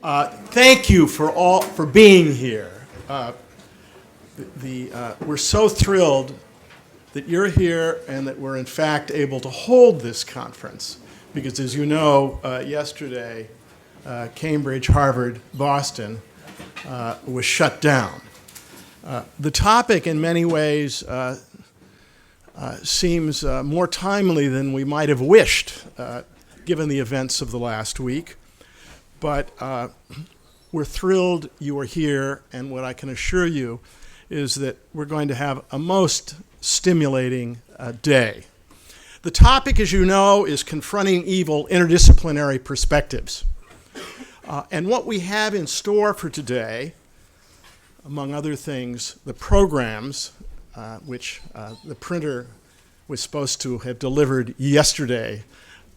Thank you for being here. We're so thrilled that you're here and that we're in fact able to hold this conference because, as you know, yesterday Cambridge, Harvard, Boston was shut down. The topic in many ways seems more timely than we might have wished given the events of the last week. But we're thrilled you are here, and what I can assure you is that we're going to have a most stimulating day. The topic, as you know, is Confronting Evil, Interdisciplinary Perspectives. And what we have in store for today, among other things, the programs, which the printer was supposed to have delivered yesterday.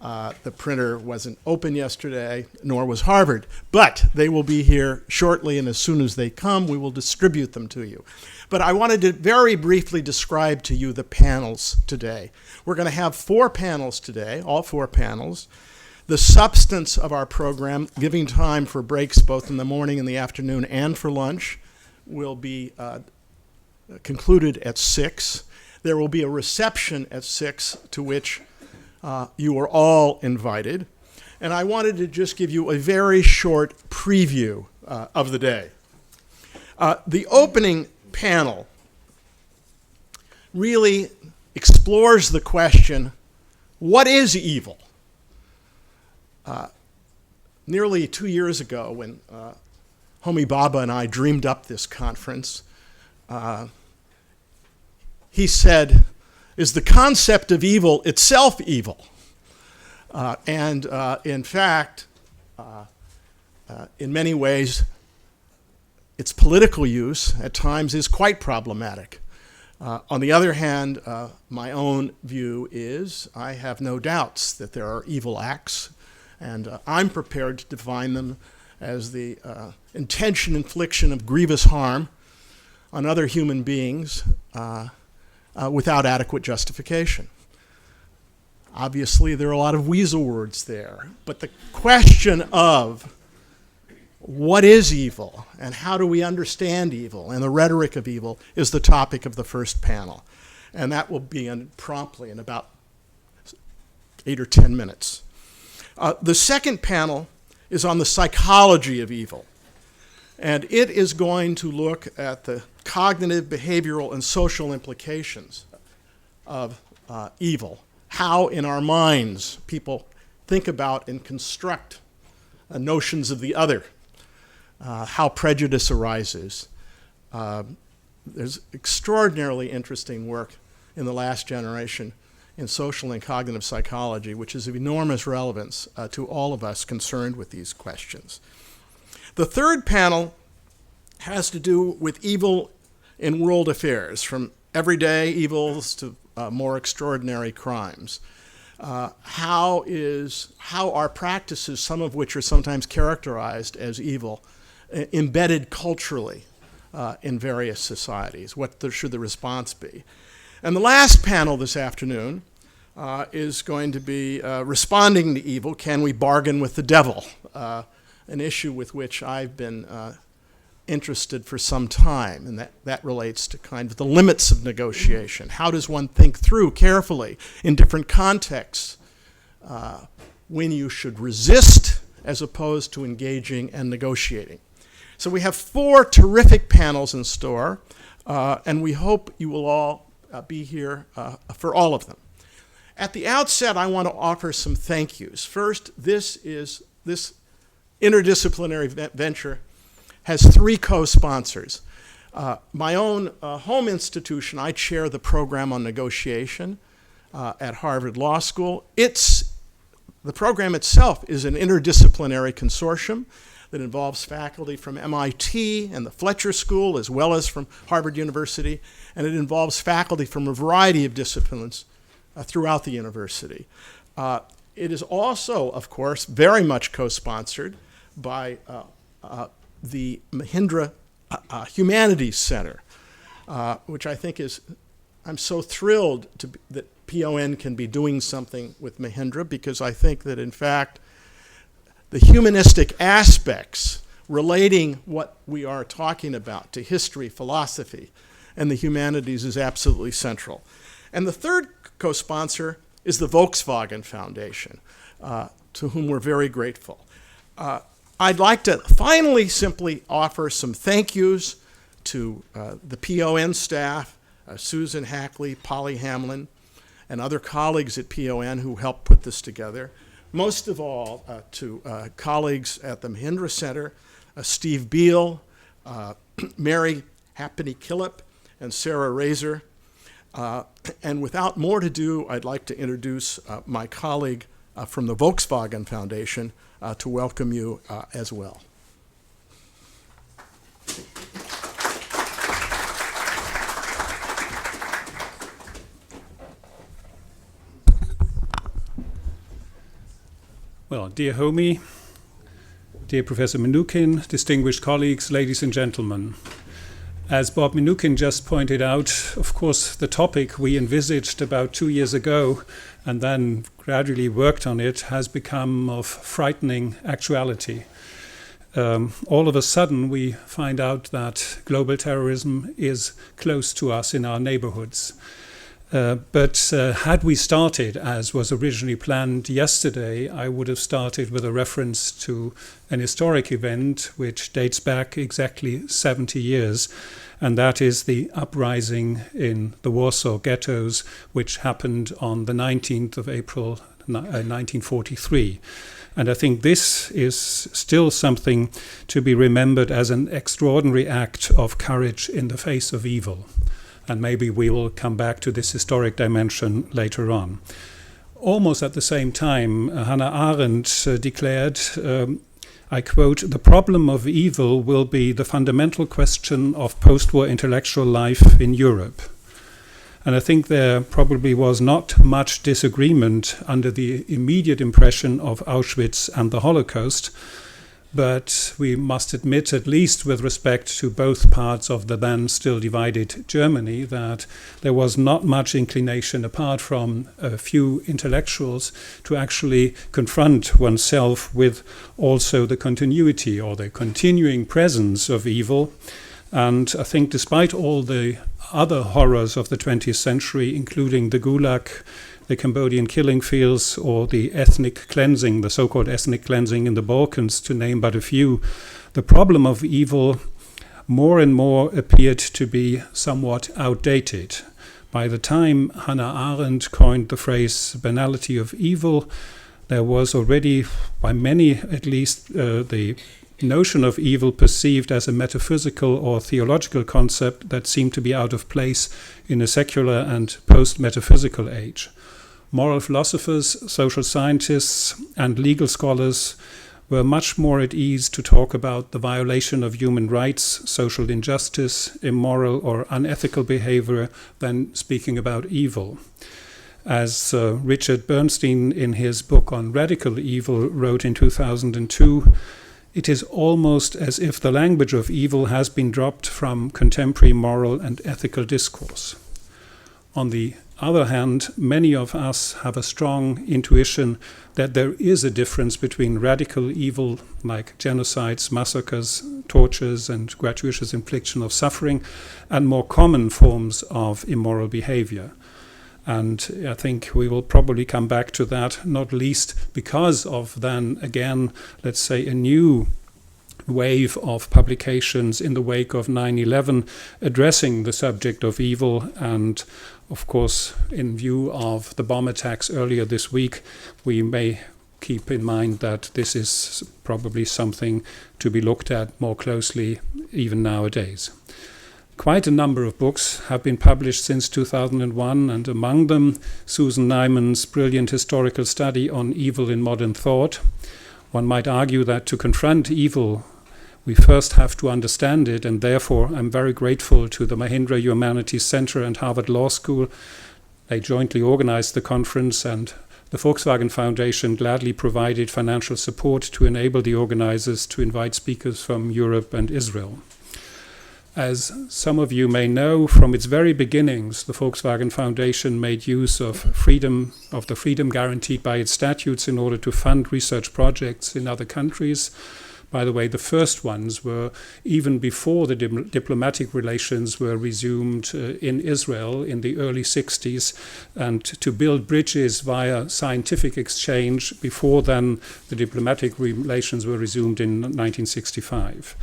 The printer wasn't open yesterday, nor was Harvard, but they will be here shortly, and as soon as they come, we will distribute them to you. But I wanted to very briefly describe to you the panels today. We're going to have 4 panels today, all 4 panels. The substance of our program, giving time for breaks both in the morning and the afternoon and for lunch, will be concluded at 6. There will be a reception at 6 to which you are all invited. And I wanted to just give you a very short preview of the day. The opening panel really explores the question, what is evil? Nearly 2 years ago, when Homi Bhabha and I dreamed up this conference, he said, is the concept of evil itself evil? In fact, in many ways, its political use at times is quite problematic. On the other hand, my own view is I have no doubts that there are evil acts, and I'm prepared to define them as the intention, infliction of grievous harm on other human beings without adequate justification. Obviously, there are a lot of weasel words there, but the question of what is evil and how do we understand evil and the rhetoric of evil is the topic of the first panel. And that will begin promptly in about 8 or 10 minutes. The second panel is on the psychology of evil. And it is going to look at the cognitive, behavioral, and social implications of evil. How in our minds people think about and construct notions of the other. How prejudice arises. There's extraordinarily interesting work in the last generation in social and cognitive psychology, which is of enormous relevance to all of us concerned with these questions. The third panel has to do with evil in world affairs, from everyday evils to more extraordinary crimes. How are practices, some of which are sometimes characterized as evil, embedded culturally in various societies? What should the response be? And the last panel this afternoon is going to be responding to evil. Can we bargain with the devil? An issue with which I've been interested for some time, and that relates to kind of the limits of negotiation. How does one think through carefully in different contexts when you should resist as opposed to engaging and negotiating? So we have 4 terrific panels in store, and we hope you will all be here for all of them. At the outset, I want to offer some thank yous. First, this interdisciplinary venture has 3 co-sponsors. My own home institution, I chair the program on negotiation at Harvard Law School. The program itself is an interdisciplinary consortium that involves faculty from MIT and the Fletcher School, as well as from Harvard University, and it involves faculty from a variety of disciplines throughout the university. It is also, of course, very much co-sponsored by the Mahindra Humanities Center, which I think I'm so thrilled that PON can be doing something with Mahindra, because I think that, in fact, the humanistic aspects relating what we are talking about to history, philosophy, and the humanities is absolutely central. And the third co-sponsor is the Volkswagen Foundation, to whom we're very grateful. I'd like to finally simply offer some thank yous to the PON staff, Susan Hackley, Polly Hamlin, and other colleagues at PON who helped put this together. Most of all, to colleagues at the Mahindra Center, Steve Beal, Mary Happany-Killip, and Sarah Razor. And without more to do, I'd like to introduce my colleague from the Volkswagen Foundation to welcome you as well. Well, dear Homi, dear Professor Minukin, distinguished colleagues, ladies and gentlemen. As Bob Minukin just pointed out, of course, the topic we envisaged about 2 years ago and then gradually worked on it has become of frightening actuality. All of a sudden, we find out that global terrorism is close to us in our neighborhoods. But had we started, as was originally planned yesterday, I would have started with a reference to an historic event which dates back exactly 70 years, and that is the uprising in the Warsaw ghettos, which happened on the 19th of April, 1943. And I think this is still something to be remembered as an extraordinary act of courage in the face of evil. And maybe we will come back to this historic dimension later on. Almost at the same time, Hannah Arendt declared, I quote, "The problem of evil will be the fundamental question of post-war intellectual life in Europe." And I think there probably was not much disagreement under the immediate impression of Auschwitz and the Holocaust, but we must admit, at least with respect to both parts of the then still divided Germany, that there was not much inclination, apart from a few intellectuals, to actually confront oneself with also the continuity or the continuing presence of evil. And I think despite all the other horrors of the 20th century, including the Gulag, the Cambodian killing fields, or the ethnic cleansing, the so-called ethnic cleansing in the Balkans, to name but a few, the problem of evil more and more appeared to be somewhat outdated. By the time Hannah Arendt coined the phrase banality of evil, there was already, by many at least, the notion of evil perceived as a metaphysical or theological concept that seemed to be out of place in a secular and post-metaphysical age. Moral philosophers, social scientists, and legal scholars were much more at ease to talk about the violation of human rights, social injustice, immoral or unethical behavior than speaking about evil. As Richard Bernstein in his book on radical evil wrote in 2002, it is almost as if the language of evil has been dropped from contemporary moral and ethical discourse. On the other hand, many of us have a strong intuition that there is a difference between radical evil like genocides, massacres, tortures, and gratuitous infliction of suffering, and more common forms of immoral behavior. And I think we will probably come back to that, not least because of then again, let's say, a new wave of publications in the wake of 9/11 addressing the subject of evil. And of course, in view of the bomb attacks earlier this week, we may keep in mind that this is probably something to be looked at more closely even nowadays. Quite a number of books have been published since 2001, and among them Susan Neiman's brilliant historical study on evil in modern thought. One might argue that to confront evil, we first have to understand it, and therefore I'm very grateful to the Mahindra Humanities Center and Harvard Law School. They jointly organized the conference, and the Volkswagen Foundation gladly provided financial support to enable the organizers to invite speakers from Europe and Israel. As some of you may know, from its very beginnings, the Volkswagen Foundation made use of the freedom guaranteed by its statutes in order to fund research projects in other countries. By the way, the first ones were even before the diplomatic relations were resumed in Israel in the early 60s, and to build bridges via scientific exchange. Before then, the diplomatic relations were resumed in 1965.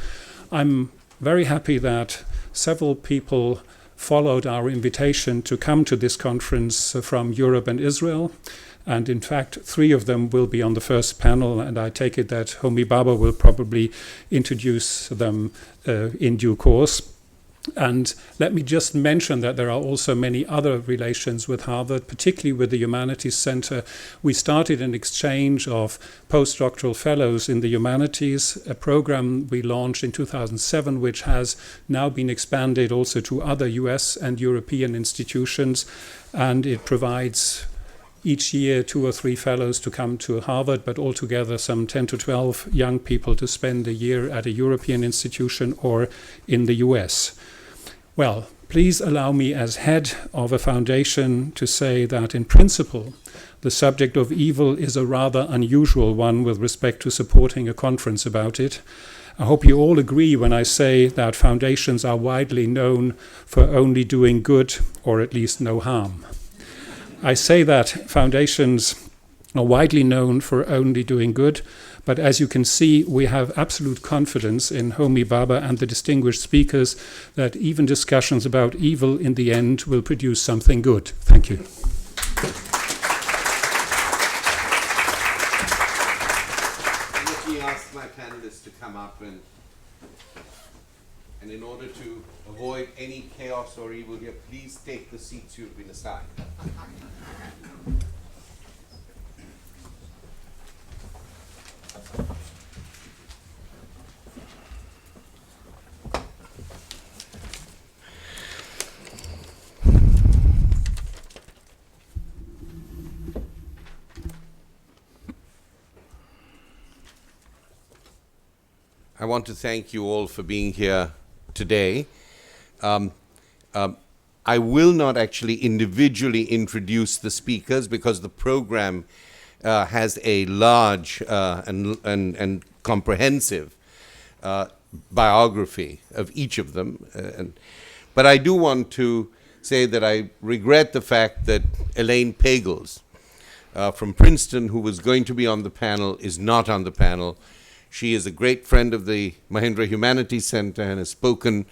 I'm very happy that several people followed our invitation to come to this conference from Europe and Israel. And in fact, 3 of them will be on the first panel, and I take it that Homi Bhabha will probably introduce them in due course. And let me just mention that there are also many other relations with Harvard, particularly with the Humanities Center. We started an exchange of postdoctoral fellows in the humanities, a program we launched in 2007, which has now been expanded also to other US and European institutions, and it provides each year 2 or 3 fellows to come to Harvard, but altogether some 10 to 12 young people to spend a year at a European institution or in the US. Well, please allow me as head of a foundation to say that in principle, the subject of evil is a rather unusual one with respect to supporting a conference about it. I hope you all agree when I say that foundations are widely known for only doing good or at least no harm. I say that foundations are widely known for only doing good, but as you can see, we have absolute confidence in Homi Bhabha and the distinguished speakers that even discussions about evil in the end will produce something good. Thank you. Let me ask my panelists to come up, and in order to avoid any chaos or evil here, please take the seats you've been assigned. I want to thank you all for being here today. I will not actually individually introduce the speakers because the program has a large and comprehensive biography of each of them. But I do want to say that I regret the fact that Elaine Pagels from Princeton, who was going to be on the panel, is not on the panel. She is a great friend of the Mahindra Humanities Center and has spoken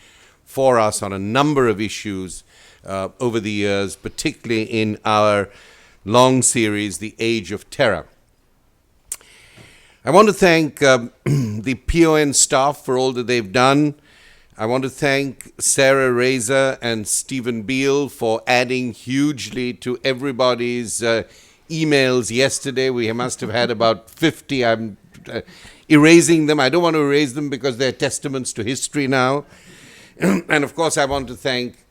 for us on a number of issues over the years, particularly in our long series, The Age of Terror. I want to thank the PON staff for all that they've done. I want to thank Sarah Razor and Stephen Beale for adding hugely to everybody's emails yesterday. We must have had about 50. I'm erasing them. I don't want to erase them because they're testaments to history now. And of course, I want to thank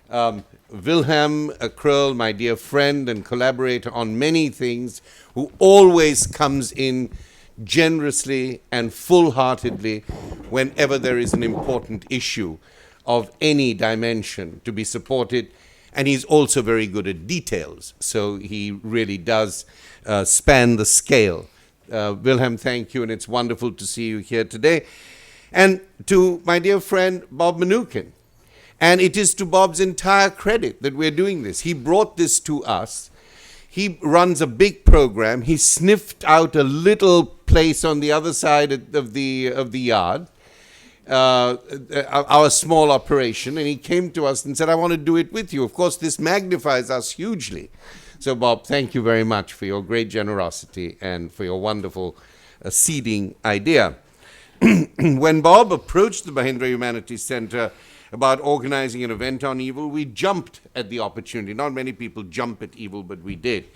Wilhelm Kröll, my dear friend and collaborator on many things, who always comes in generously and full-heartedly whenever there is an important issue of any dimension to be supported. And he's also very good at details, so he really does span the scale. Wilhelm, thank you, and it's wonderful to see you here today. And to my dear friend, Bob Mnookin. And it is to Bob's entire credit that we're doing this. He brought this to us. He runs a big program. He sniffed out a little place on the other side of the yard, our small operation, and he came to us and said, I want to do it with you. Of course, this magnifies us hugely. So, Bob, thank you very much for your great generosity and for your wonderful seeding idea. When Bob approached the Mahindra Humanities Center about organizing an event on evil, we jumped at the opportunity. Not many people jump at evil, but we did.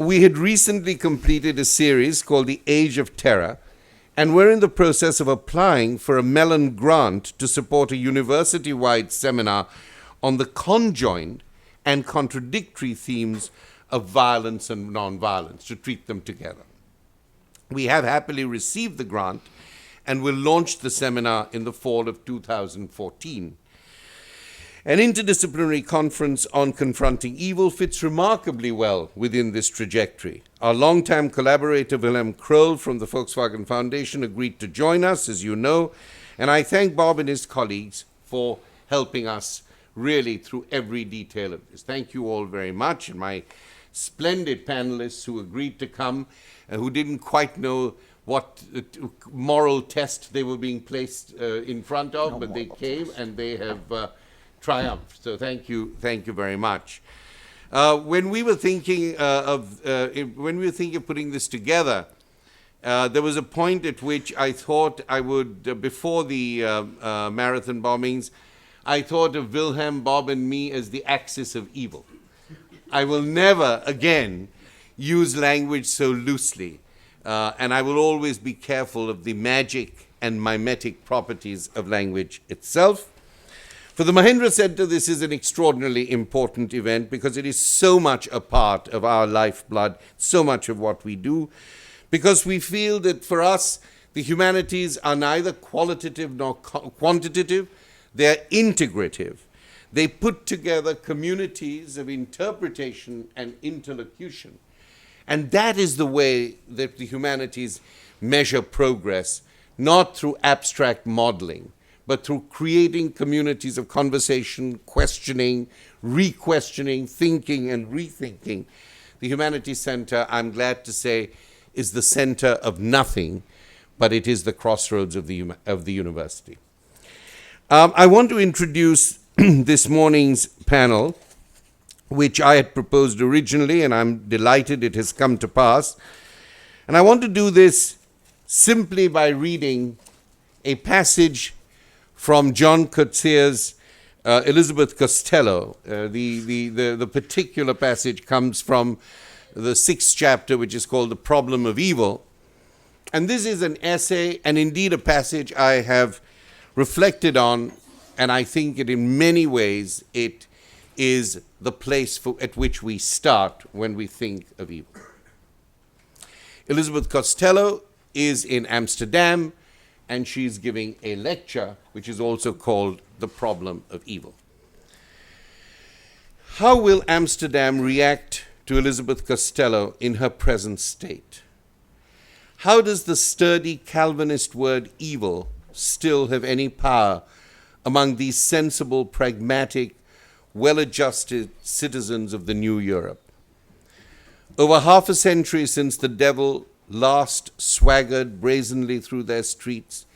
We had recently completed a series called The Age of Terror, and we're in the process of applying for a Mellon grant to support a university-wide seminar on the conjoined and contradictory themes of violence and nonviolence, to treat them together. We have happily received the grant, and will launch the seminar in the fall of 2014. An interdisciplinary conference on confronting evil fits remarkably well within this trajectory. Our longtime collaborator Wilhelm Kroll from the Volkswagen Foundation agreed to join us, as you know, and I thank Bob and his colleagues for helping us really through every detail of this. Thank you all very much, and my splendid panelists who agreed to come and who didn't quite know what moral test they were being placed in front of, but they came and they have triumphed. So thank you very much. When we were thinking of putting this together, there was a point at which I thought I would, before the marathon bombings, I thought of Wilhelm, Bob, and me as the axis of evil. I will never again use language so loosely, and I will always be careful of the magic and mimetic properties of language itself. For the Mahindra Center, this is an extraordinarily important event because it is so much a part of our lifeblood, so much of what we do, because we feel that for us, the humanities are neither qualitative nor quantitative, they're integrative. They put together communities of interpretation and interlocution. And that is the way that the humanities measure progress, not through abstract modeling, but through creating communities of conversation, questioning, re-questioning, thinking and rethinking. The Humanities Center, I'm glad to say, is the center of nothing, but it is the crossroads of the university. I want to introduce this morning's panel, which I had proposed originally, and I'm delighted it has come to pass. And I want to do this simply by reading a passage from John Coetzee's Elizabeth Costello. The particular passage comes from the 6th chapter, which is called The Problem of Evil. And this is an essay, and indeed a passage I have reflected on, and I think that in many ways it is the place at which we start when we think of evil. Elizabeth Costello is in Amsterdam, and she's giving a lecture which is also called The Problem of Evil. How will Amsterdam react to Elizabeth Costello in her present state? How does the sturdy Calvinist word evil still have any power among these sensible, pragmatic, well-adjusted citizens of the new Europe? Over half a century since the devil last swaggered brazenly through their streets,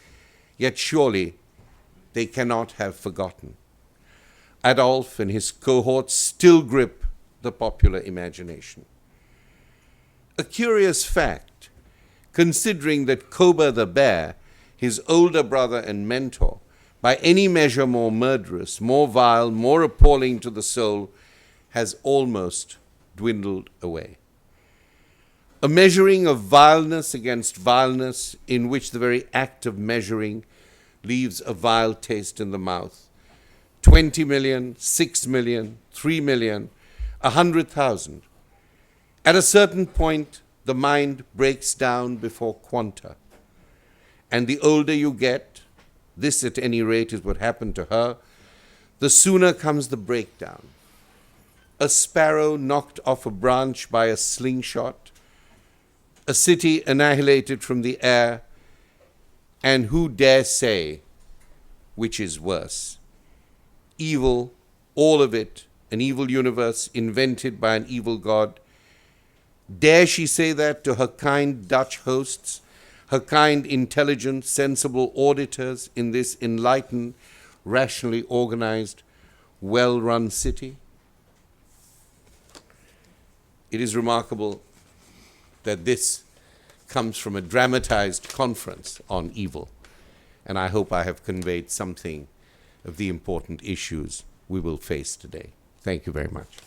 yet surely they cannot have forgotten. Adolf and his cohorts still grip the popular imagination. A curious fact, considering that Koba the bear, his older brother and mentor, by any measure more murderous, more vile, more appalling to the soul, has almost dwindled away. A measuring of vileness against vileness in which the very act of measuring leaves a vile taste in the mouth. 20 million, 6 million, 3 million, 100,000. At a certain point, the mind breaks down before quanta. And the older you get, this at any rate is what happened to her, the sooner comes the breakdown. A sparrow knocked off a branch by a slingshot, a city annihilated from the air, and who dare say which is worse? Evil, all of it, an evil universe invented by an evil God. Dare she say that to her kind Dutch hosts, her kind, intelligent, sensible auditors in this enlightened, rationally organized, well-run city? It is remarkable that this comes from a dramatized conference on evil, and I hope I have conveyed something of the important issues we will face today. Thank you very much.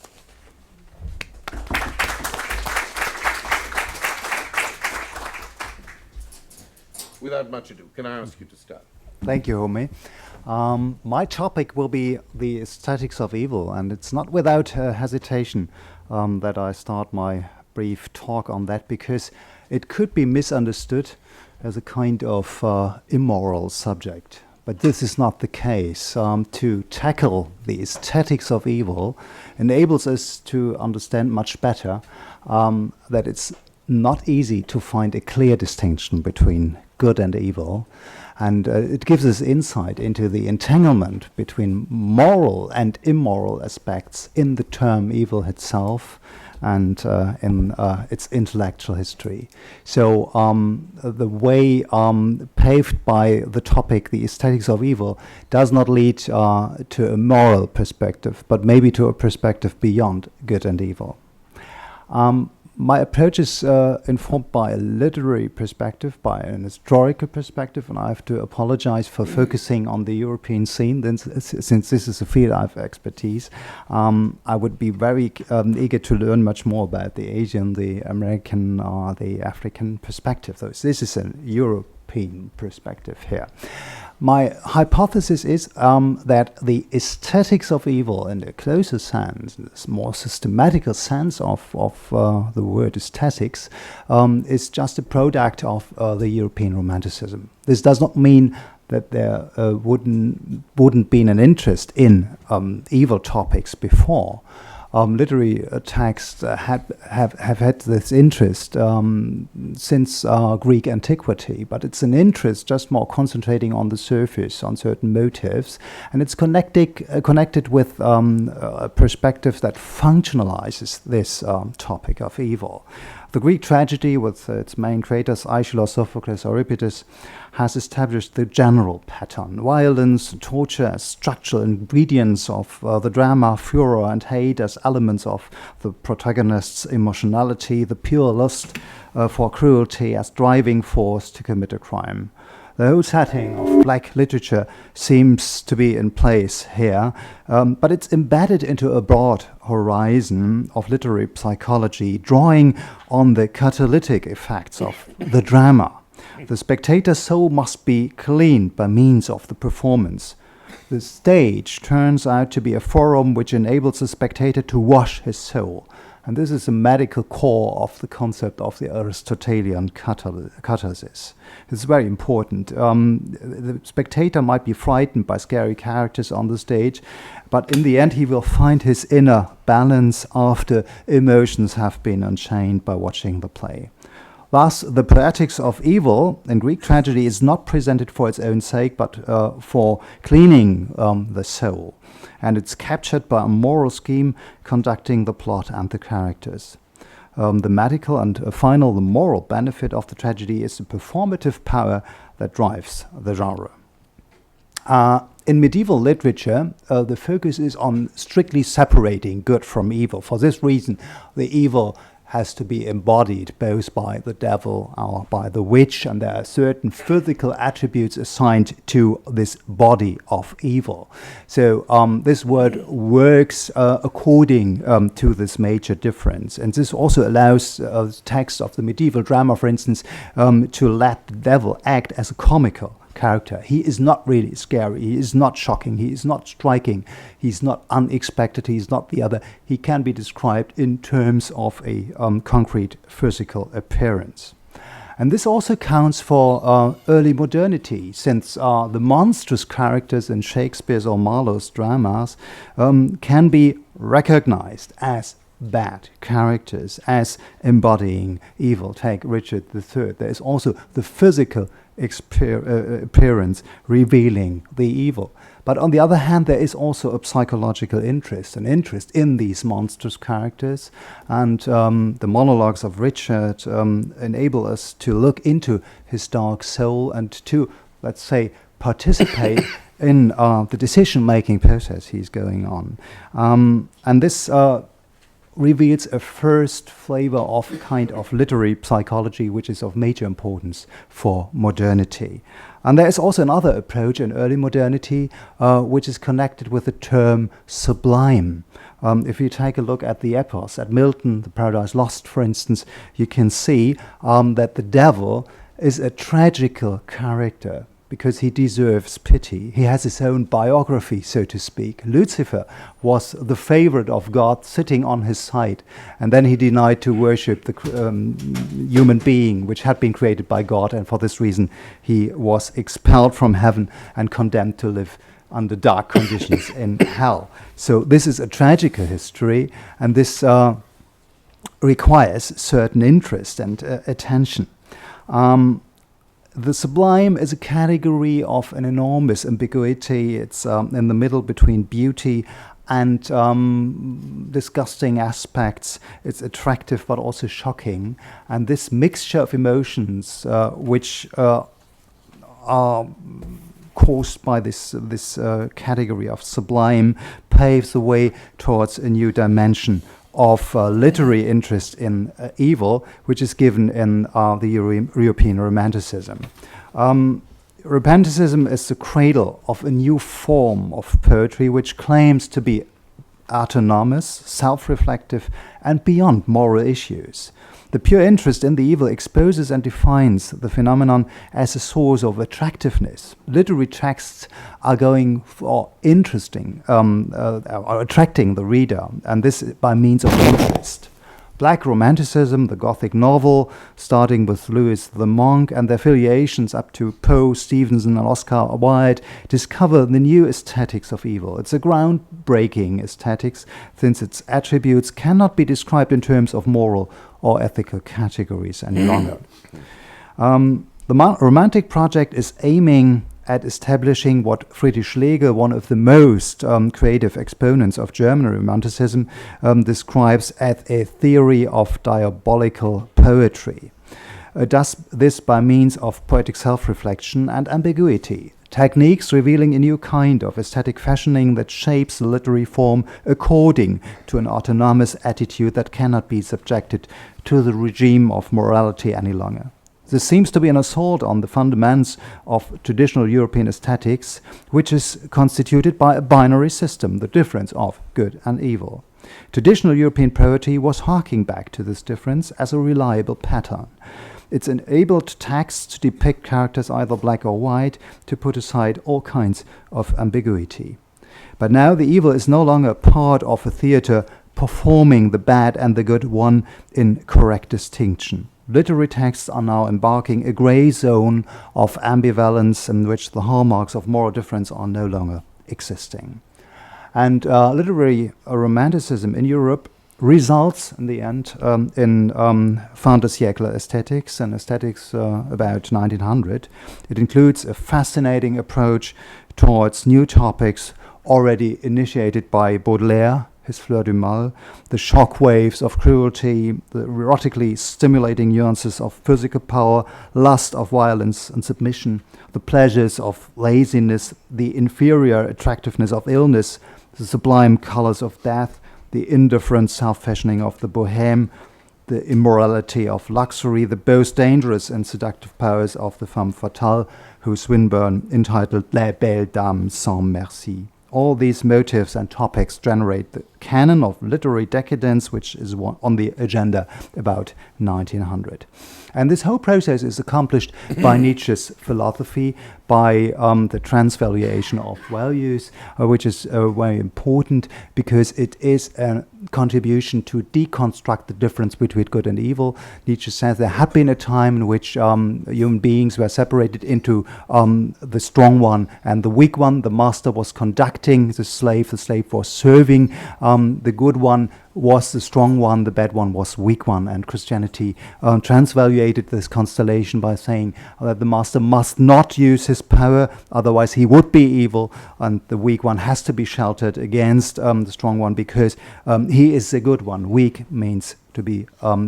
Without much ado, can I ask you to start? Thank you, Homi. My topic will be the aesthetics of evil, and it's not without hesitation that I start my brief talk on that, because it could be misunderstood as a kind of immoral subject. But this is not the case. To tackle the aesthetics of evil enables us to understand much better that it's not easy to find a clear distinction between good and evil. And it gives us insight into the entanglement between moral and immoral aspects in the term evil itself and in its intellectual history. So the way paved by the topic, the aesthetics of evil, does not lead to a moral perspective, but maybe to a perspective beyond good and evil. My approach is informed by a literary perspective, by an historical perspective, and I have to apologize for focusing on the European scene, since this is a field I have expertise. I would be very eager to learn much more about the Asian, the American, or the African perspective. So this is a European perspective here. My hypothesis is that the aesthetics of evil, in the closer sense, this more systematical sense of the word aesthetics, is just a product of the European Romanticism. This does not mean that there wouldn't been an interest in evil topics before. Literary texts have had this interest since Greek antiquity, but it's an interest just more concentrating on the surface, on certain motives, and it's connected with a perspective that functionalizes this topic of evil. The Greek tragedy, with its main creators, Aeschylus, Sophocles, Euripides, has established the general pattern. Violence, torture as structural ingredients of the drama, furor and hate as elements of the protagonist's emotionality, the pure lust for cruelty as driving force to commit a crime. The whole setting of black literature seems to be in place here, but it's embedded into a broad horizon of literary psychology, drawing on the catalytic effects of the drama. The spectator's soul must be cleaned by means of the performance. The stage turns out to be a forum which enables the spectator to wash his soul. And this is the medical core of the concept of the Aristotelian catharsis. It's very important. The spectator might be frightened by scary characters on the stage, but in the end he will find his inner balance after emotions have been unchained by watching the play. Thus, the poetics of evil in Greek tragedy is not presented for its own sake, but for cleaning the soul. And it's captured by a moral scheme conducting the plot and the characters. The medical and the moral benefit of the tragedy is the performative power that drives the genre. In medieval literature, the focus is on strictly separating good from evil. For this reason, the evil has to be embodied both by the devil or by the witch, and there are certain physical attributes assigned to this body of evil. So this word works according to this major difference, and this also allows texts of the medieval drama, for instance, to let the devil act as a comical character. He is not really scary, he is not shocking, he is not striking, he's not unexpected, he's not the other. He can be described in terms of a concrete physical appearance. And this also counts for early modernity, since the monstrous characters in Shakespeare's or Marlowe's dramas can be recognized as bad characters, as embodying evil. Take Richard III. There is also the physical appearance revealing the evil. But on the other hand, there is also a psychological interest, an interest in these monstrous characters. And the monologues of Richard enable us to look into his dark soul and to, let's say, participate in the decision-making process he's going on. And this reveals a first flavor of a kind of literary psychology which is of major importance for modernity. And there is also another approach in early modernity which is connected with the term sublime. If you take a look at the epos, at Milton, the Paradise Lost, for instance, you can see that the devil is a tragical character, because he deserves pity. He has his own biography, so to speak. Lucifer was the favorite of God, sitting on his side, and then he denied to worship the human being which had been created by God, and for this reason he was expelled from heaven and condemned to live under dark conditions in hell. So this is a tragic history, and this requires certain interest and attention. The sublime is a category of an enormous ambiguity. It's in the middle between beauty and disgusting aspects. It's attractive but also shocking. And this mixture of emotions, which are caused by this category of sublime, paves the way towards a new dimension of literary interest in evil, which is given in the European Romanticism. Romanticism is the cradle of a new form of poetry which claims to be autonomous, self-reflective, and beyond moral issues. The pure interest in the evil exposes and defines the phenomenon as a source of attractiveness. Literary texts are going for interesting, are attracting the reader, and this by means of interest. Black Romanticism, the Gothic novel, starting with Louis the Monk, and their affiliations up to Poe, Stevenson, and Oscar Wilde, discover the new aesthetics of evil. It's a groundbreaking aesthetics, since its attributes cannot be described in terms of moral or ethical categories any longer. The Romantic project is aiming at establishing what Friedrich Schlegel, one of the most creative exponents of German Romanticism, describes as a theory of diabolical poetry. Does this by means of poetic self-reflection and ambiguity, techniques revealing a new kind of aesthetic fashioning that shapes the literary form according to an autonomous attitude that cannot be subjected to the regime of morality any longer. This seems to be an assault on the fundamentals of traditional European aesthetics, which is constituted by a binary system, the difference of good and evil. Traditional European poetry was harking back to this difference as a reliable pattern. It's enabled texts to depict characters either black or white, to put aside all kinds of ambiguity. But now the evil is no longer part of a theater performing the bad and the good one in correct distinction. Literary texts are now embarking a grey zone of ambivalence in which the hallmarks of moral difference are no longer existing. And literary romanticism in Europe results in the end in fin de siècle aesthetics and aesthetics about 1900. It includes a fascinating approach towards new topics already initiated by Baudelaire, his Fleur du Mal, the shock waves of cruelty, the erotically stimulating nuances of physical power, lust of violence and submission, the pleasures of laziness, the inferior attractiveness of illness, the sublime colors of death, the indifferent self-fashioning of the bohème, the immorality of luxury, the both dangerous and seductive powers of the femme fatale, who Swinburne entitled La Belle Dame sans Merci. All these motives and topics generate the canon of literary decadence, which is on the agenda about 1900. And this whole process is accomplished by Nietzsche's philosophy, by the transvaluation of values, which is very important because it is a contribution to deconstruct the difference between good and evil. Nietzsche says there had been a time in which human beings were separated into the strong one and the weak one. The master was conducting the slave was serving. The good one was the strong one, the bad one was weak one. And Christianity transvaluated this constellation by saying that the master must not use his power, otherwise he would be evil, and the weak one has to be sheltered against the strong one because he is the good one. Weak means to be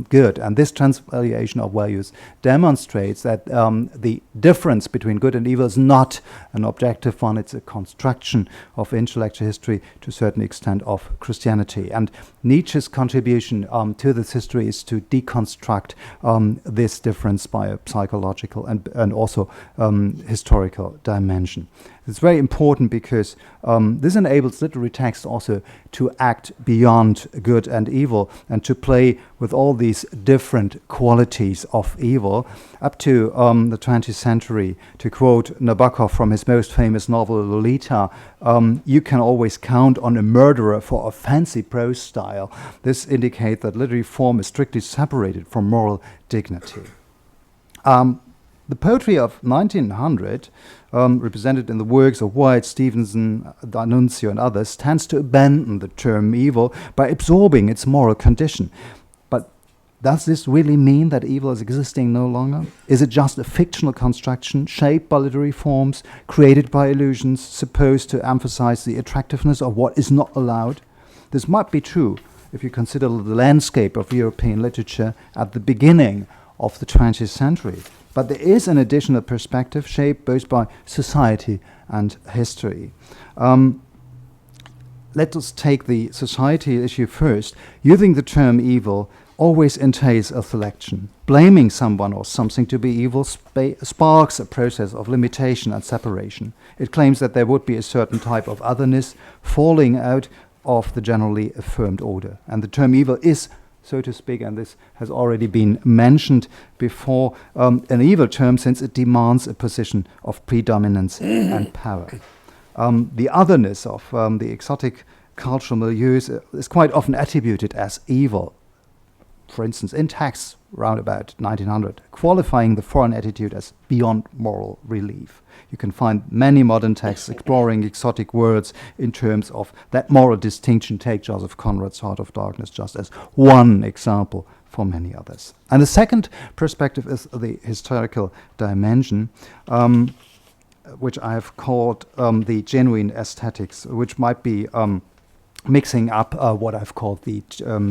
good. And this transvaluation of values demonstrates that the difference between good and evil is not an objective one, it's a construction of intellectual history, to a certain extent of Christianity. And Nietzsche's contribution to this history is to deconstruct this difference by a psychological and also historical dimension. It's very important because this enables literary text also to act beyond good and evil and to play with all these different qualities of evil. Up to the 20th century, to quote Nabokov from his most famous novel Lolita, you can always count on a murderer for a fancy prose style. This indicates that literary form is strictly separated from moral dignity. The poetry of 1900, represented in the works of White, Stevenson, D'Annunzio and others, tends to abandon the term evil by absorbing its moral condition. But does this really mean that evil is existing no longer? Is it just a fictional construction shaped by literary forms, created by illusions, supposed to emphasize the attractiveness of what is not allowed? This might be true if you consider the landscape of European literature at the beginning of the 20th century. But there is an additional perspective shaped both by society and history. Let us take the society issue first. Using the term evil always entails a selection. Blaming someone or something to be evil sparks a process of limitation and separation. It claims that there would be a certain type of otherness falling out of the generally affirmed order. And the term evil is, so to speak, and this has already been mentioned before, an evil term since it demands a position of predominance and power. The otherness of the exotic cultural milieus is quite often attributed as evil. For instance, in texts round about 1900, qualifying the foreign attitude as beyond moral relief. You can find many modern texts exploring exotic worlds in terms of that moral distinction. Take Joseph Conrad's Heart of Darkness just as one example for many others. And the second perspective is the historical dimension, which I have called the genuine aesthetics, which might be mixing up what I've called the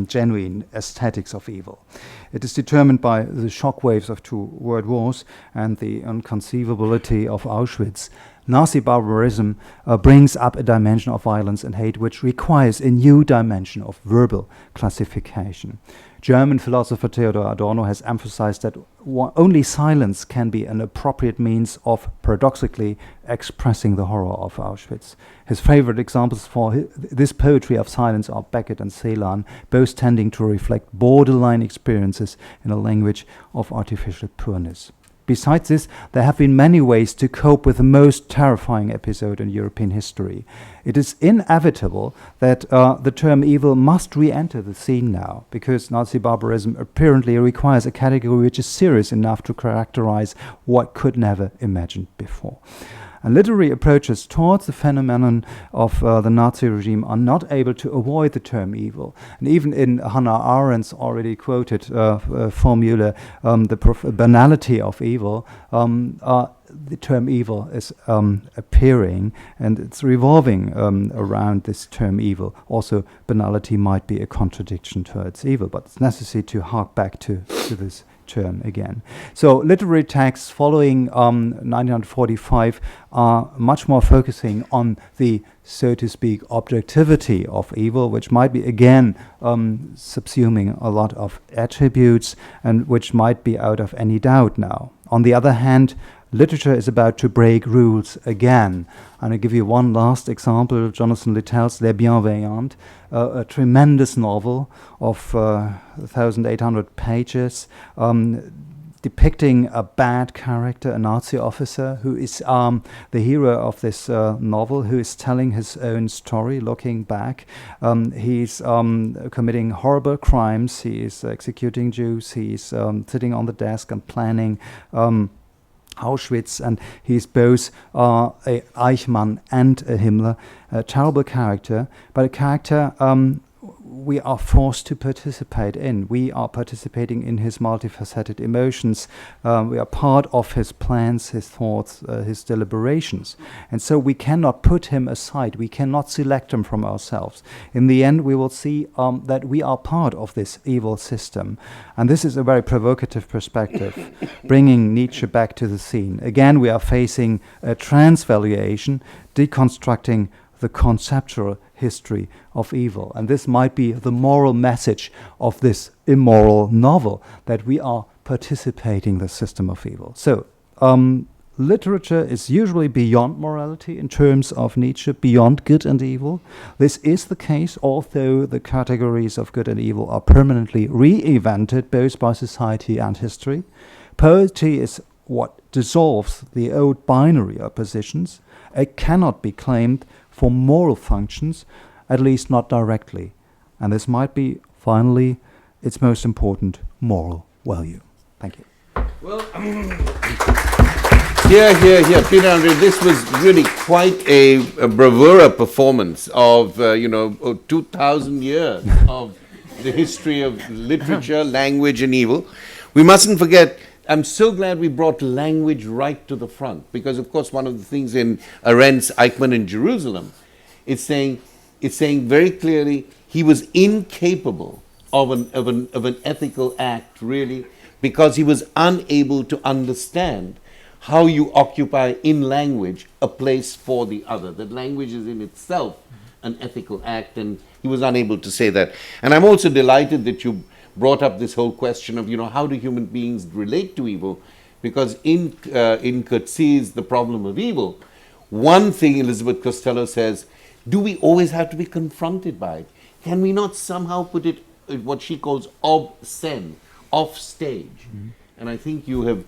genuine aesthetics of evil. It is determined by the shockwaves of 2 world wars and the inconceivability of Auschwitz. Nazi barbarism brings up a dimension of violence and hate which requires a new dimension of verbal classification. German philosopher Theodor Adorno has emphasized that only silence can be an appropriate means of paradoxically expressing the horror of Auschwitz. His favorite examples for this poetry of silence are Beckett and Celan, both tending to reflect borderline experiences in a language of artificial pureness. Besides this, there have been many ways to cope with the most terrifying episode in European history. It is inevitable that the term evil must re-enter the scene now, because Nazi barbarism apparently requires a category which is serious enough to characterize what could never imagined before. And literary approaches towards the phenomenon of the Nazi regime are not able to avoid the term evil. And even in Hannah Arendt's already quoted formula, the banality of evil, the term evil is appearing and it's revolving around this term evil. Also, banality might be a contradiction towards evil, but it's necessary to hark back to this term again. So literary texts following 1945 are much more focusing on the, so to speak, objectivity of evil, which might be again subsuming a lot of attributes and which might be out of any doubt now. On the other hand, literature is about to break rules again. And I'll give you one last example, Jonathan Littell's Les Bienveillantes, a tremendous novel of 1,800 pages, depicting a bad character, a Nazi officer, who is the hero of this novel, who is telling his own story, looking back. He's committing horrible crimes, he is executing Jews, he's sitting on the desk and planning Auschwitz, and he's both a Eichmann and a Himmler, a terrible character, but a character we are forced to participate in. We are participating in his multifaceted emotions. We are part of his plans, his thoughts, his deliberations. And so we cannot put him aside. We cannot select him from ourselves. In the end, we will see that we are part of this evil system. And this is a very provocative perspective, bringing Nietzsche back to the scene. Again, we are facing a transvaluation, deconstructing the conceptual history of evil. And this might be the moral message of this immoral novel, that we are participating in the system of evil. So literature is usually beyond morality in terms of Nietzsche, beyond good and evil. This is the case, although the categories of good and evil are permanently re-invented both by society and history. Poetry is what dissolves the old binary oppositions. It cannot be claimed for moral functions, at least not directly. And this might be, finally, its most important moral value. Thank you. Well, Peter-André, this was really quite a bravura performance of, 2,000 years of the history of literature, language, and evil. We mustn't forget, I'm so glad we brought language right to the front, because, of course, one of the things in Arendt's Eichmann in Jerusalem, it's saying very clearly he was incapable of an ethical act, really, because he was unable to understand how you occupy in language a place for the other. That language is in itself an ethical act, and he was unable to say that. And I'm also delighted that you brought up this whole question of, how do human beings relate to evil? Because in Coetzee's The Problem of Evil, one thing Elizabeth Costello says, do we always have to be confronted by it? Can we not somehow put it what she calls obscene, off stage? Mm-hmm. And I think you have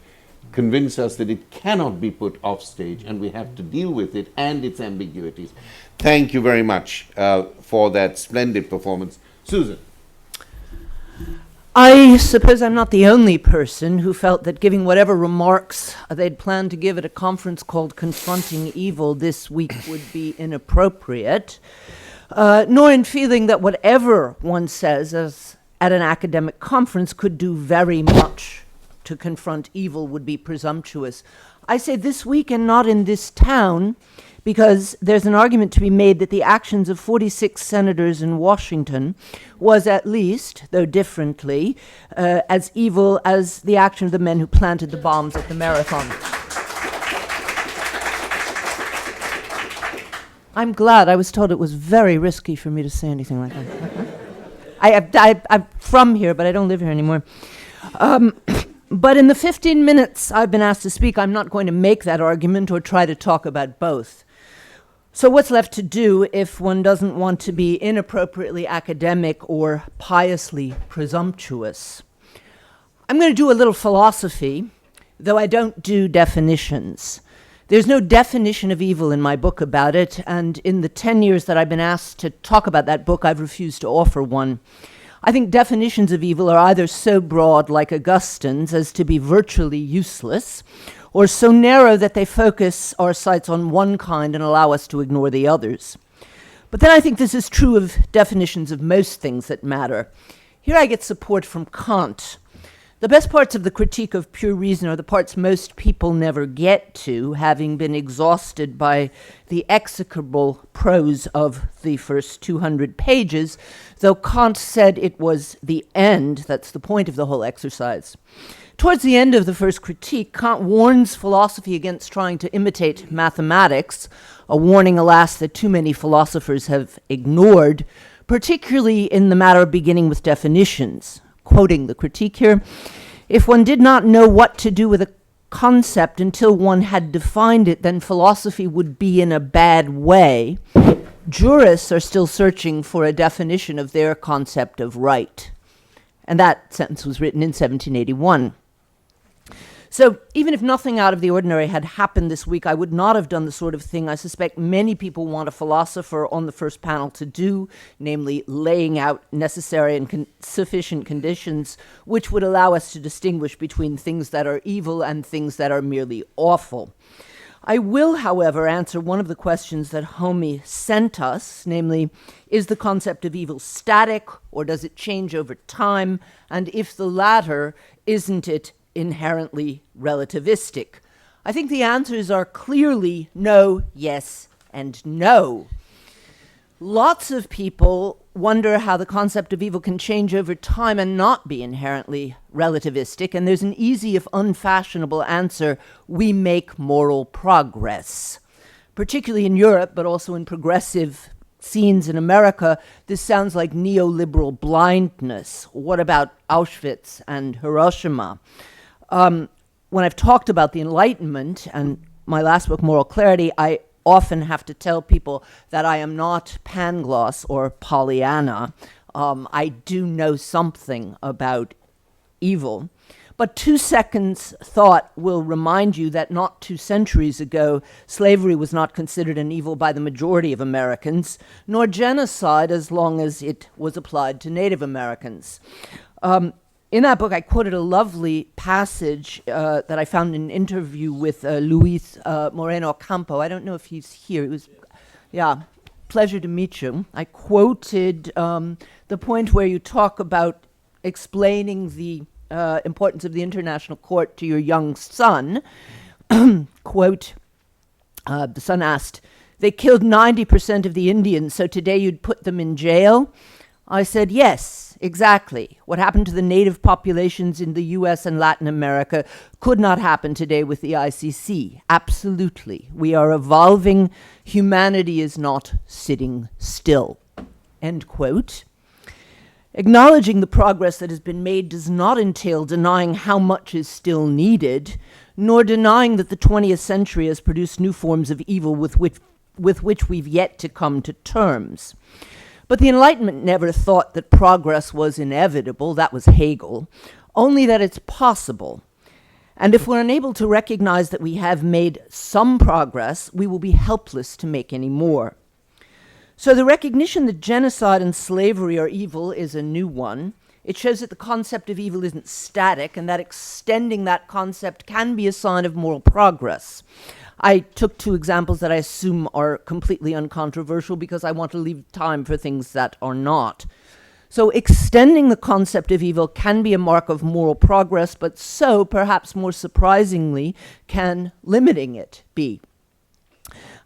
convinced us that it cannot be put off stage, and we have to deal with it and its ambiguities. Thank you very much for that splendid performance. Susan. I suppose I'm not the only person who felt that giving whatever remarks they'd planned to give at a conference called Confronting Evil this week would be inappropriate, nor in feeling that whatever one says at an academic conference could do very much to confront evil would be presumptuous. I say this week and not in this town, because there's an argument to be made that the actions of 46 senators in Washington was at least, though differently, as evil as the action of the men who planted the bombs at the marathon. I'm glad. I was told it was very risky for me to say anything like that. I'm from here, but I don't live here anymore. But in the 15 minutes I've been asked to speak, I'm not going to make that argument or try to talk about both. So what's left to do if one doesn't want to be inappropriately academic or piously presumptuous? I'm going to do a little philosophy, though I don't do definitions. There's no definition of evil in my book about it, and in the 10 years that I've been asked to talk about that book, I've refused to offer one. I think definitions of evil are either so broad, like Augustine's, as to be virtually useless, or so narrow that they focus our sights on one kind and allow us to ignore the others. But then I think this is true of definitions of most things that matter. Here I get support from Kant. The best parts of the Critique of Pure Reason are the parts most people never get to, having been exhausted by the execrable prose of the first 200 pages, though Kant said it was the end, that's the point of the whole exercise. Towards the end of the first critique, Kant warns philosophy against trying to imitate mathematics, a warning, alas, that too many philosophers have ignored, particularly in the matter of beginning with definitions. Quoting the critique here, if one did not know what to do with a concept until one had defined it, then philosophy would be in a bad way. Jurists are still searching for a definition of their concept of right. And that sentence was written in 1781. So even if nothing out of the ordinary had happened this week, I would not have done the sort of thing I suspect many people want a philosopher on the first panel to do, namely laying out necessary and sufficient conditions which would allow us to distinguish between things that are evil and things that are merely awful. I will, however, answer one of the questions that Homi sent us, namely, is the concept of evil static, or does it change over time? And if the latter, isn't it inherently relativistic? I think the answers are clearly no, yes, and no. Lots of people wonder how the concept of evil can change over time and not be inherently relativistic, and there's an easy if unfashionable answer: we make moral progress. Particularly in Europe, but also in progressive scenes in America, this sounds like neoliberal blindness. What about Auschwitz and Hiroshima? when I've talked about the Enlightenment and my last book, Moral Clarity, I often have to tell people that I am not Pangloss or Pollyanna. I do know something about evil. But 2 seconds thought will remind you that not 2 centuries ago, slavery was not considered an evil by the majority of Americans, nor genocide as long as it was applied to Native Americans. In that book, I quoted a lovely passage that I found in an interview with Luis Moreno Campo. I don't know if he's here. It was, pleasure to meet you. I quoted the point where you talk about explaining the importance of the International Court to your young son. Quote, the son asked, "They killed 90% of the Indians, so today you'd put them in jail?" I said, "Yes, exactly. What happened to the native populations in the US and Latin America could not happen today with the ICC. Absolutely. We are evolving. Humanity is not sitting still." End quote. Acknowledging the progress that has been made does not entail denying how much is still needed, nor denying that the 20th century has produced new forms of evil with which we've yet to come to terms. But the Enlightenment never thought that progress was inevitable, that was Hegel, only that it's possible. And if we're unable to recognize that we have made some progress, we will be helpless to make any more. So the recognition that genocide and slavery are evil is a new one. It shows that the concept of evil isn't static and that extending that concept can be a sign of moral progress. I took 2 examples that I assume are completely uncontroversial because I want to leave time for things that are not. So extending the concept of evil can be a mark of moral progress, but so, perhaps more surprisingly, can limiting it be.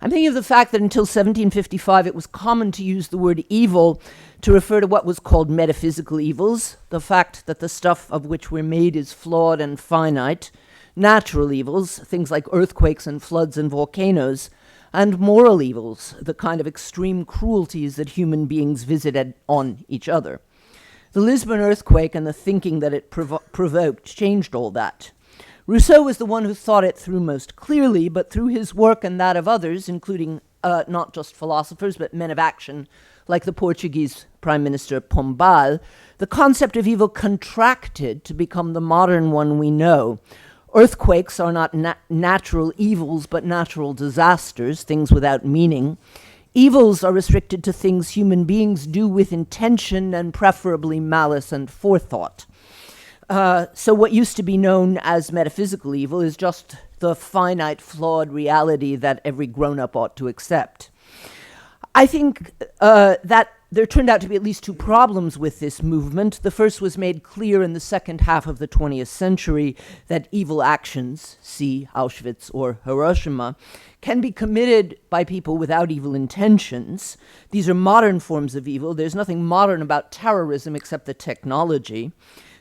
I'm thinking of the fact that until 1755, it was common to use the word evil to refer to what was called metaphysical evils, the fact that the stuff of which we're made is flawed and finite, natural evils, things like earthquakes and floods and volcanoes, and moral evils, the kind of extreme cruelties that human beings visited on each other. The Lisbon earthquake and the thinking that it provoked changed all that. Rousseau was the one who thought it through most clearly, but through his work and that of others, including not just philosophers, but men of action, like the Portuguese Prime Minister Pombal, the concept of evil contracted to become the modern one we know. Earthquakes are not natural evils, but natural disasters, things without meaning. Evils are restricted to things human beings do with intention and preferably malice and forethought. So what used to be known as metaphysical evil is just the finite, flawed reality that every grown-up ought to accept. I think that there turned out to be at least 2 problems with this movement. The first was made clear in the second half of the 20th century that evil actions, see Auschwitz or Hiroshima, can be committed by people without evil intentions. These are modern forms of evil. There's nothing modern about terrorism except the technology.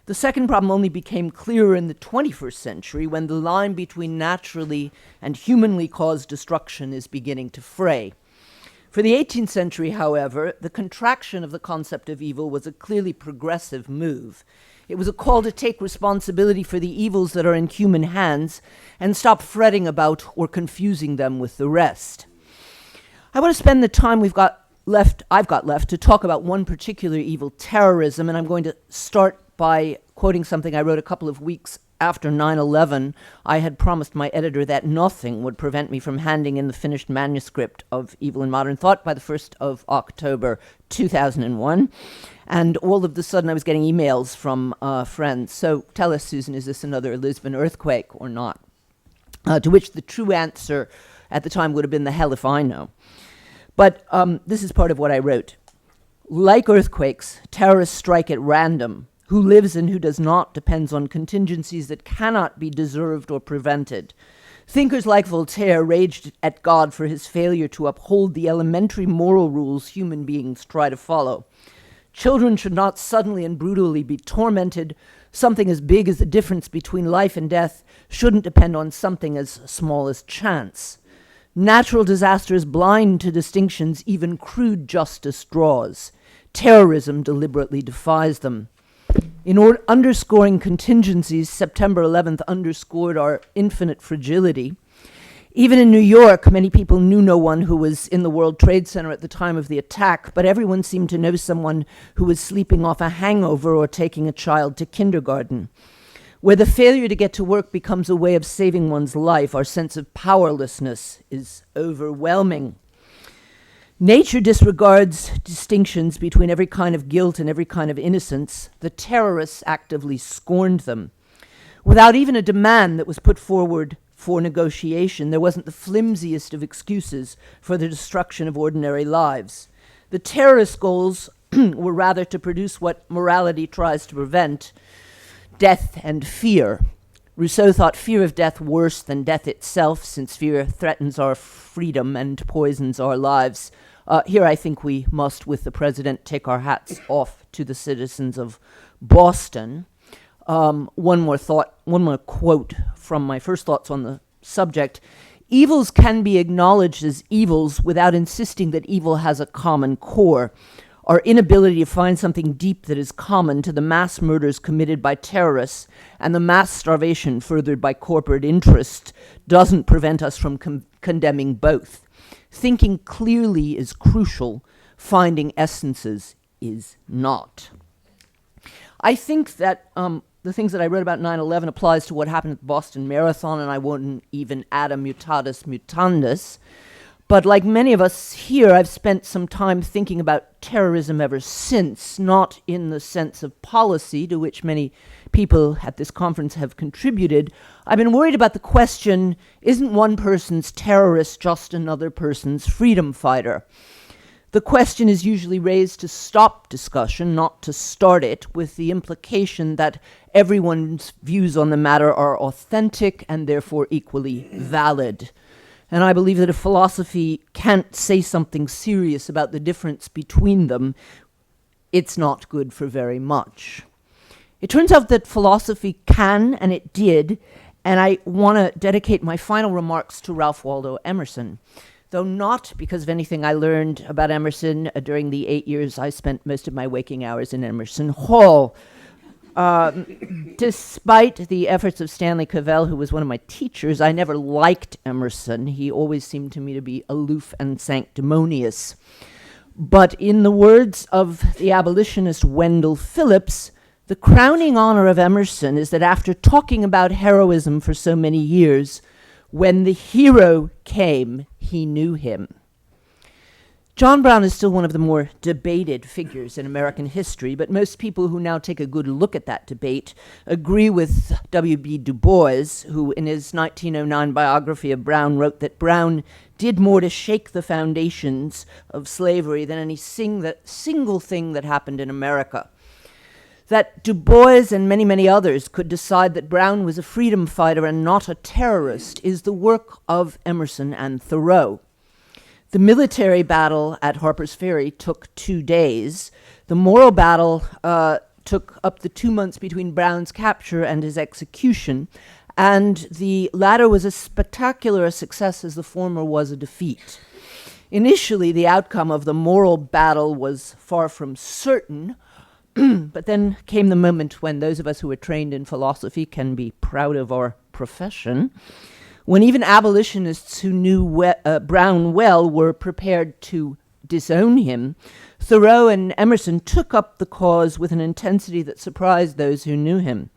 The second problem only became clearer in the 21st century when the line between naturally and humanly caused destruction is beginning to fray. For the 18th century, however, the contraction of the concept of evil was a clearly progressive move. It was a call to take responsibility for the evils that are in human hands and stop fretting about or confusing them with the rest. I want to spend the time I've got left to talk about one particular evil, terrorism, and I'm going to start by quoting something I wrote a couple of weeks after 9/11. I had promised my editor that nothing would prevent me from handing in the finished manuscript of Evil in Modern Thought by the 1st of October 2001. And all of a sudden I was getting emails from friends. So tell us, Susan, is this another Lisbon earthquake or not? To which the true answer at the time would have been the hell if I know. But this is part of what I wrote. Like earthquakes, terrorists strike at random. Who lives and who does not depends on contingencies that cannot be deserved or prevented. Thinkers like Voltaire raged at God for his failure to uphold the elementary moral rules human beings try to follow. Children should not suddenly and brutally be tormented. Something as big as the difference between life and death shouldn't depend on something as small as chance. Natural disaster is blind to distinctions even crude justice draws. Terrorism deliberately defies them. In underscoring contingencies, September 11th underscored our infinite fragility. Even in New York, many people knew no one who was in the World Trade Center at the time of the attack, but everyone seemed to know someone who was sleeping off a hangover or taking a child to kindergarten. Where the failure to get to work becomes a way of saving one's life, our sense of powerlessness is overwhelming. Nature disregards distinctions between every kind of guilt and every kind of innocence. The terrorists actively scorned them. Without even a demand that was put forward for negotiation, there wasn't the flimsiest of excuses for the destruction of ordinary lives. The terrorist goals were rather to produce what morality tries to prevent, death and fear. Rousseau thought fear of death worse than death itself, since fear threatens our freedom and poisons our lives. Here I think we must, with the president, take our hats off to the citizens of Boston. One more quote from my first thoughts on the subject. Evils can be acknowledged as evils without insisting that evil has a common core. Our inability to find something deep that is common to the mass murders committed by terrorists and the mass starvation furthered by corporate interest doesn't prevent us from condemning both. Thinking clearly is crucial. Finding essences is not. I think that the things that I wrote about 9/11 applies to what happened at the Boston Marathon, and I wouldn't even add a mutatis mutandis. But like many of us here, I've spent some time thinking about terrorism ever since, not in the sense of policy, to which many people at this conference have contributed. I've been worried about the question, isn't one person's terrorist just another person's freedom fighter? The question is usually raised to stop discussion, not to start it, with the implication that everyone's views on the matter are authentic and therefore equally valid. And I believe that if philosophy can't say something serious about the difference between them, it's not good for very much. It turns out that philosophy can, and it did, and I want to dedicate my final remarks to Ralph Waldo Emerson, though not because of anything I learned about Emerson during the 8 years I spent most of my waking hours in Emerson Hall. Despite the efforts of Stanley Cavell, who was one of my teachers, I never liked Emerson. He always seemed to me to be aloof and sanctimonious. But in the words of the abolitionist Wendell Phillips, the crowning honor of Emerson is that after talking about heroism for so many years, when the hero came, he knew him. John Brown is still one of the more debated figures in American history, but most people who now take a good look at that debate agree with W.B. Du Bois, who in his 1909 biography of Brown wrote that Brown did more to shake the foundations of slavery than any single thing that happened in America. That Du Bois and many, many others could decide that Brown was a freedom fighter and not a terrorist is the work of Emerson and Thoreau. The military battle at Harper's Ferry took 2 days. The moral battle took up the 2 months between Brown's capture and his execution, and the latter was as spectacular a success as the former was a defeat. Initially, the outcome of the moral battle was far from certain, but then came the moment when those of us who were trained in philosophy can be proud of our profession, when even abolitionists who knew Brown well were prepared to disown him. Thoreau and Emerson took up the cause with an intensity that surprised those who knew him.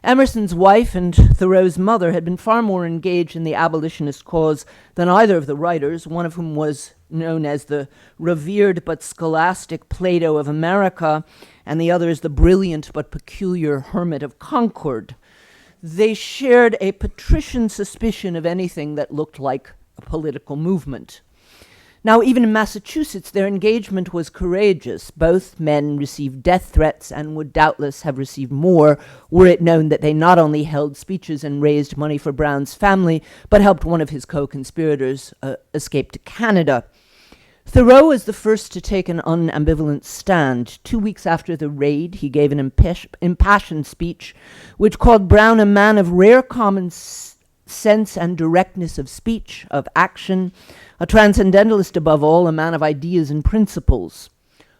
Emerson's wife and Thoreau's mother had been far more engaged in the abolitionist cause than either of the writers, one of whom was known as the revered but scholastic Plato of America, and the other as the brilliant but peculiar hermit of Concord. They shared a patrician suspicion of anything that looked like a political movement. Now, even in Massachusetts, their engagement was courageous. Both men received death threats and would doubtless have received more were it known that they not only held speeches and raised money for Brown's family, but helped one of his co-conspirators escape to Canada. Thoreau was the first to take an unambivalent stand. 2 weeks after the raid, he gave an impassioned speech which called Brown a man of rare common sense and directness of speech, of action, a transcendentalist above all, a man of ideas and principles.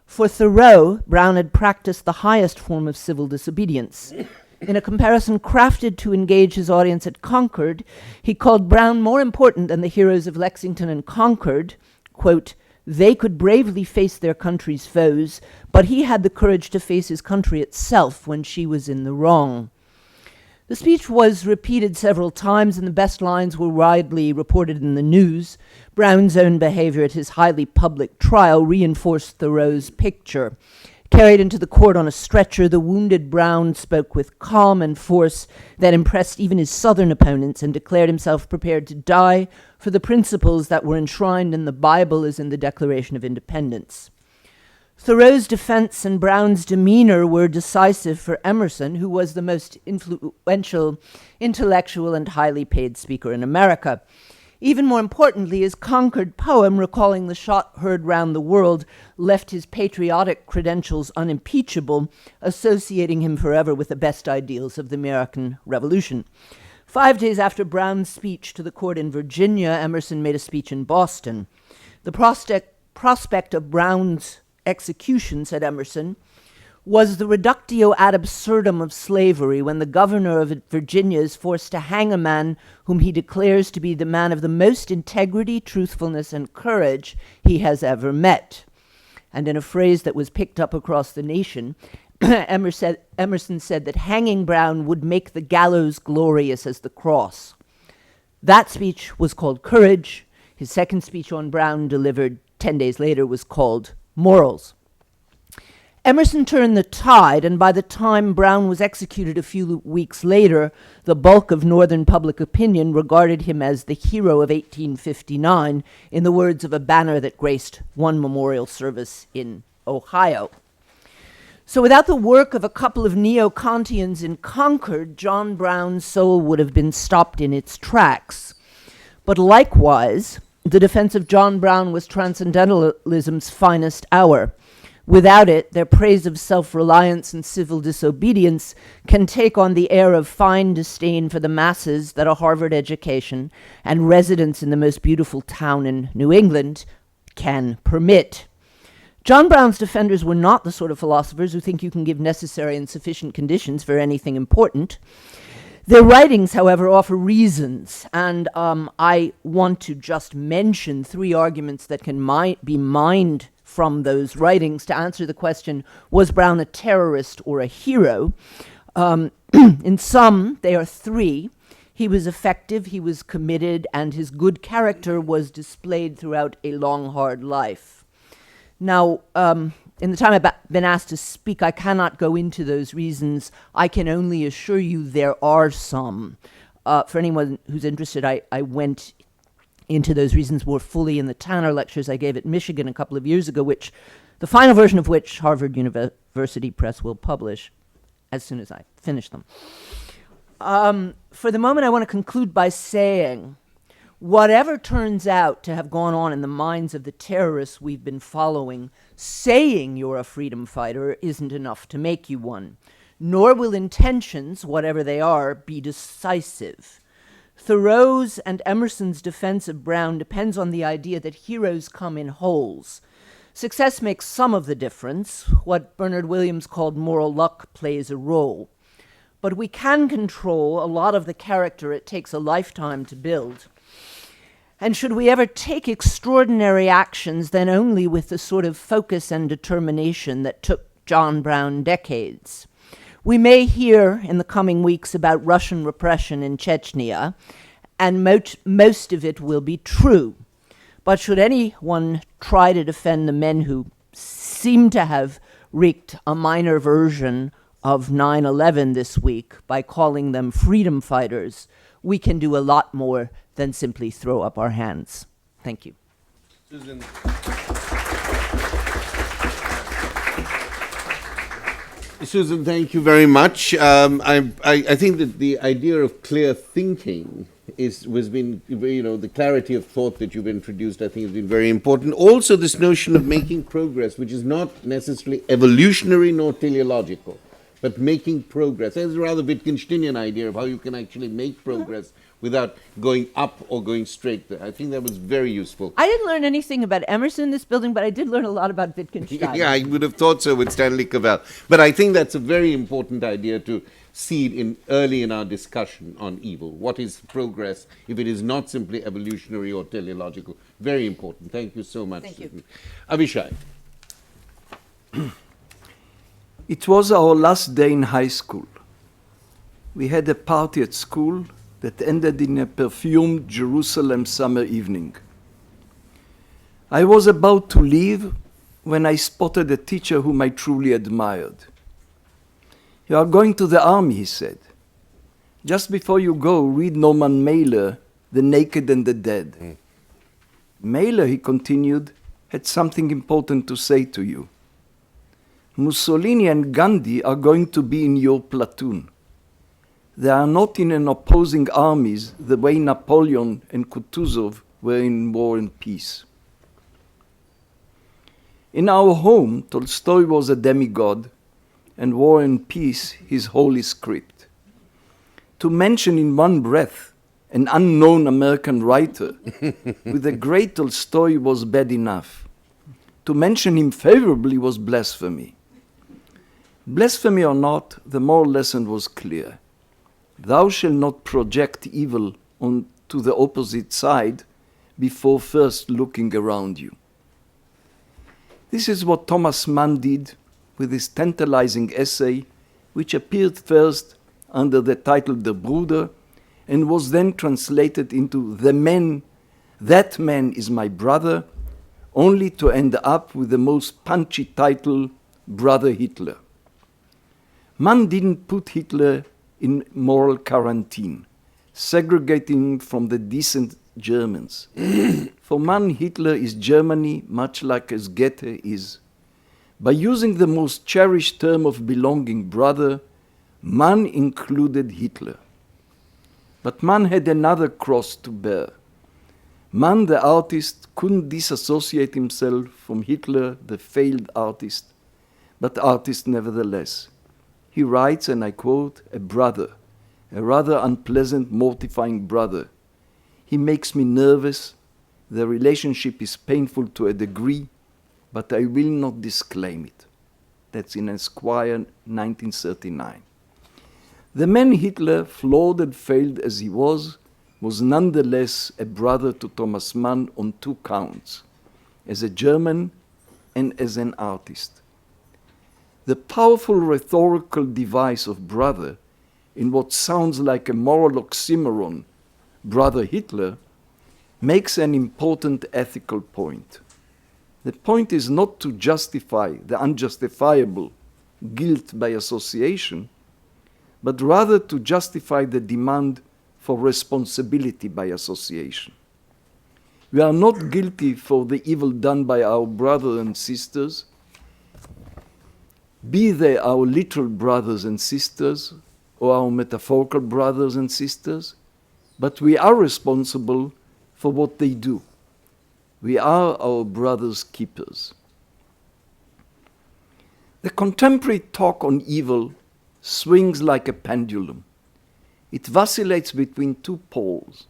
For Thoreau, Brown had practiced the highest form of civil disobedience. In a comparison crafted to engage his audience at Concord, he called Brown more important than the heroes of Lexington and Concord. Quote, "They could bravely face their country's foes, but he had the courage to face his country itself when she was in the wrong." The speech was repeated several times, and the best lines were widely reported in the news. Brown's own behavior at his highly public trial reinforced Thoreau's picture. Carried into the court on a stretcher, the wounded Brown spoke with calm and force that impressed even his Southern opponents, and declared himself prepared to die for the principles that were enshrined in the Bible as in the Declaration of Independence. Thoreau's defense and Brown's demeanor were decisive for Emerson, who was the most influential intellectual and highly paid speaker in America. Even more importantly, his Concord poem, recalling the shot heard round the world, left his patriotic credentials unimpeachable, associating him forever with the best ideals of the American Revolution. 5 days after Brown's speech to the court in Virginia, Emerson made a speech in Boston. The prospect of Brown's execution, said Emerson, was the reductio ad absurdum of slavery, when the governor of Virginia is forced to hang a man whom he declares to be the man of the most integrity, truthfulness, and courage he has ever met. And in a phrase that was picked up across the nation, Emerson said that hanging Brown would make the gallows glorious as the cross. That speech was called Courage. His second speech on Brown, delivered 10 days later, was called Morals. Emerson turned the tide, and by the time Brown was executed a few weeks later, the bulk of Northern public opinion regarded him as the hero of 1859, in the words of a banner that graced one memorial service in Ohio. So without the work of a couple of neo-Kantians in Concord, John Brown's soul would have been stopped in its tracks. But likewise, the defense of John Brown was transcendentalism's finest hour. Without it, their praise of self-reliance and civil disobedience can take on the air of fine disdain for the masses that a Harvard education and residence in the most beautiful town in New England can permit. John Brown's defenders were not the sort of philosophers who think you can give necessary and sufficient conditions for anything important. Their writings, however, offer reasons, and I want to just mention 3 arguments that can be mined from those writings to answer the question, was Brown a terrorist or a hero? In sum, they are 3. He was effective, he was committed, and his good character was displayed throughout a long, hard life. Now, in the time I've been asked to speak, I cannot go into those reasons. I can only assure you there are some. For anyone who's interested, I went into those reasons more fully in the Tanner lectures I gave at Michigan a couple of years ago, which the final version of which Harvard University Press will publish as soon as I finish them. For the moment, I want to conclude by saying, whatever turns out to have gone on in the minds of the terrorists we've been following, saying you're a freedom fighter isn't enough to make you one, nor will intentions, whatever they are, be decisive. Thoreau's and Emerson's defense of Brown depends on the idea that heroes come in wholes. Success makes some of the difference. What Bernard Williams called moral luck plays a role. But we can control a lot of the character it takes a lifetime to build. And should we ever take extraordinary actions, then only with the sort of focus and determination that took John Brown decades. We may hear in the coming weeks about Russian repression in Chechnya, and most of it will be true. But should anyone try to defend the men who seem to have wreaked a minor version of 9/11 this week by calling them freedom fighters, we can do a lot more than simply throw up our hands. Thank you. Susan. Susan, thank you very much. I think that the idea of clear thinking the clarity of thought that you've introduced, I think has been very important. Also, this notion of making progress, which is not necessarily evolutionary nor teleological, but making progress. There's a rather Wittgensteinian idea of how you can actually make progress without going up or going straight there. I think that was very useful. I didn't learn anything about Emerson in this building, but I did learn a lot about Wittgenstein. Yeah, I would have thought so with Stanley Cavell. But I think that's a very important idea to seed in early in our discussion on evil. What is progress if it is not simply evolutionary or teleological? Very important. Thank you so much. Thank you. Susan. Avishai. It was our last day in high school. We had a party at school that ended in a perfumed Jerusalem summer evening. I was about to leave when I spotted a teacher whom I truly admired. "You are going to the army," he said. "Just before you go, read Norman Mailer, The Naked and the Dead." Mailer, he continued, had something important to say to you. Mussolini and Gandhi are going to be in your platoon. They are not in an opposing armies the way Napoleon and Kutuzov were in War and Peace. In our home, Tolstoy was a demigod, and War and Peace his holy script. To mention in one breath an unknown American writer with the great Tolstoy was bad enough. To mention him favorably was blasphemy. Blasphemy or not, the moral lesson was clear. Thou shalt not project evil onto the opposite side before first looking around you. This is what Thomas Mann did with his tantalizing essay, which appeared first under the title Der Bruder and was then translated into The Man, That Man is My Brother, only to end up with the most punchy title, Brother Hitler. Mann didn't put Hitler in moral quarantine, segregating from the decent Germans. For Mann, Hitler is Germany, much like as Goethe is. By using the most cherished term of belonging, brother, Mann included Hitler. But Mann had another cross to bear. Mann, the artist, couldn't disassociate himself from Hitler, the failed artist, but artist nevertheless. He writes, and I quote, "A brother, a rather unpleasant, mortifying brother. He makes me nervous. The relationship is painful to a degree, but I will not disclaim it." That's in Esquire, 1939. The man Hitler, flawed and failed as he was nonetheless a brother to Thomas Mann on two counts, as a German and as an artist. The powerful rhetorical device of brother, in what sounds like a moral oxymoron, brother Hitler, makes an important ethical point. The point is not to justify the unjustifiable, guilt by association, but rather to justify the demand for responsibility by association. We are not guilty for the evil done by our brothers and sisters, be they our literal brothers and sisters or our metaphorical brothers and sisters, but we are responsible for what they do. We are our brothers' keepers. The contemporary talk on evil swings like a pendulum. It vacillates between two poles,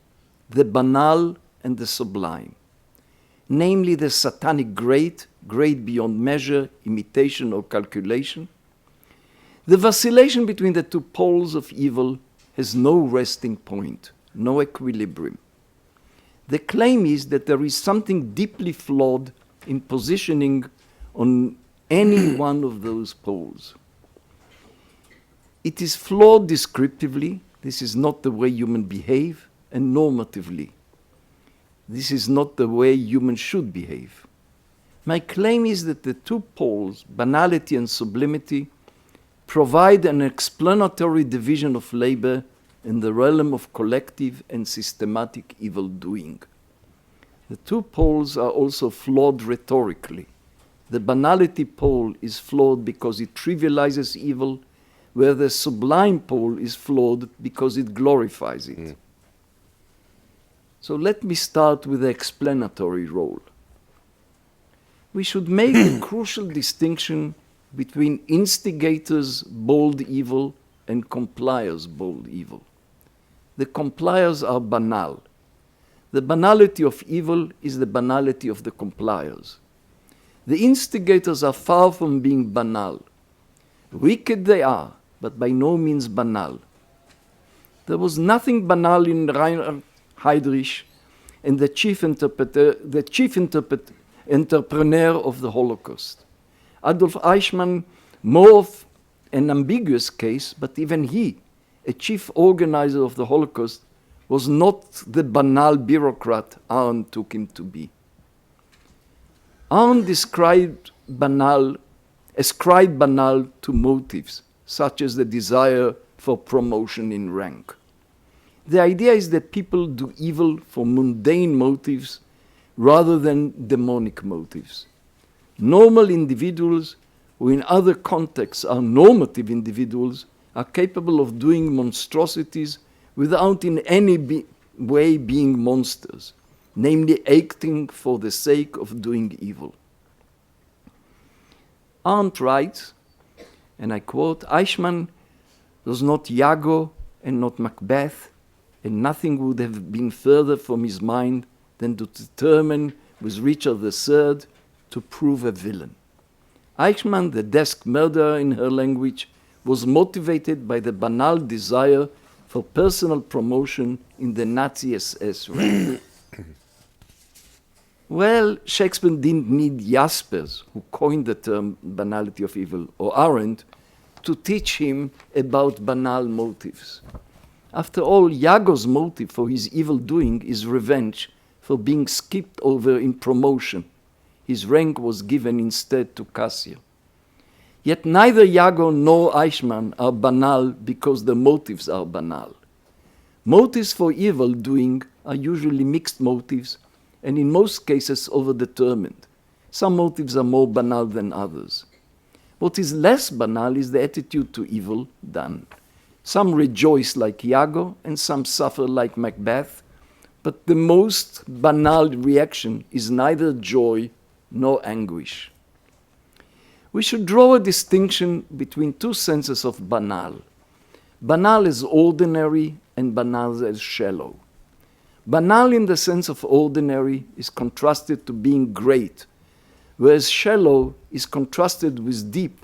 the banal and the sublime, namely the satanic great beyond measure, imitation, or calculation. The vacillation between the two poles of evil has no resting point, no equilibrium. The claim is that there is something deeply flawed in positioning on any one of those poles. It is flawed descriptively. This is not the way humans behave, and normatively. This is not the way humans should behave. My claim is that the two poles, banality and sublimity, provide an explanatory division of labor in the realm of collective and systematic evil doing. The two poles are also flawed rhetorically. The banality pole is flawed because it trivializes evil, where the sublime pole is flawed because it glorifies it. So let me start with the explanatory role. We should make a crucial distinction between instigators' bold evil and compliers' bold evil. the compliers are banal. The banality of evil is the banality of the compliers. The instigators are far from being banal. Wicked they are, but by no means banal. There was nothing banal in Reinhard Heydrich and the chief entrepreneur of the Holocaust. Adolf Eichmann, more of an ambiguous case, but even he, a chief organizer of the Holocaust, was not the banal bureaucrat Arendt took him to be. Arendt ascribed banal to motives, such as the desire for promotion in rank. The idea is that people do evil for mundane motives rather than demonic motives. Normal individuals, who in other contexts are normative individuals, are capable of doing monstrosities without in any way being monsters, namely acting for the sake of doing evil. Arendt writes, and I quote, Eichmann was not Iago and not Macbeth, and nothing would have been further from his mind than to determine with Richard III to prove a villain. Eichmann, the desk murderer in her language, was motivated by the banal desire for personal promotion in the Nazi SS rank. Well, Shakespeare didn't need Jaspers, who coined the term banality of evil, or Arendt, to teach him about banal motives. After all, Iago's motive for his evil doing is revenge for being skipped over in promotion. His rank was given instead to Cassio. Yet neither Iago nor Eichmann are banal because the motives are banal. Motives for evil doing are usually mixed motives and in most cases overdetermined. Some motives are more banal than others. What is less banal is the attitude to evil done. Some rejoice like Iago and some suffer like Macbeth, but the most banal reaction is neither joy nor anguish. We should draw a distinction between two senses of banal. Banal as ordinary and banal as shallow. Banal in the sense of ordinary is contrasted to being great, whereas shallow is contrasted with deep,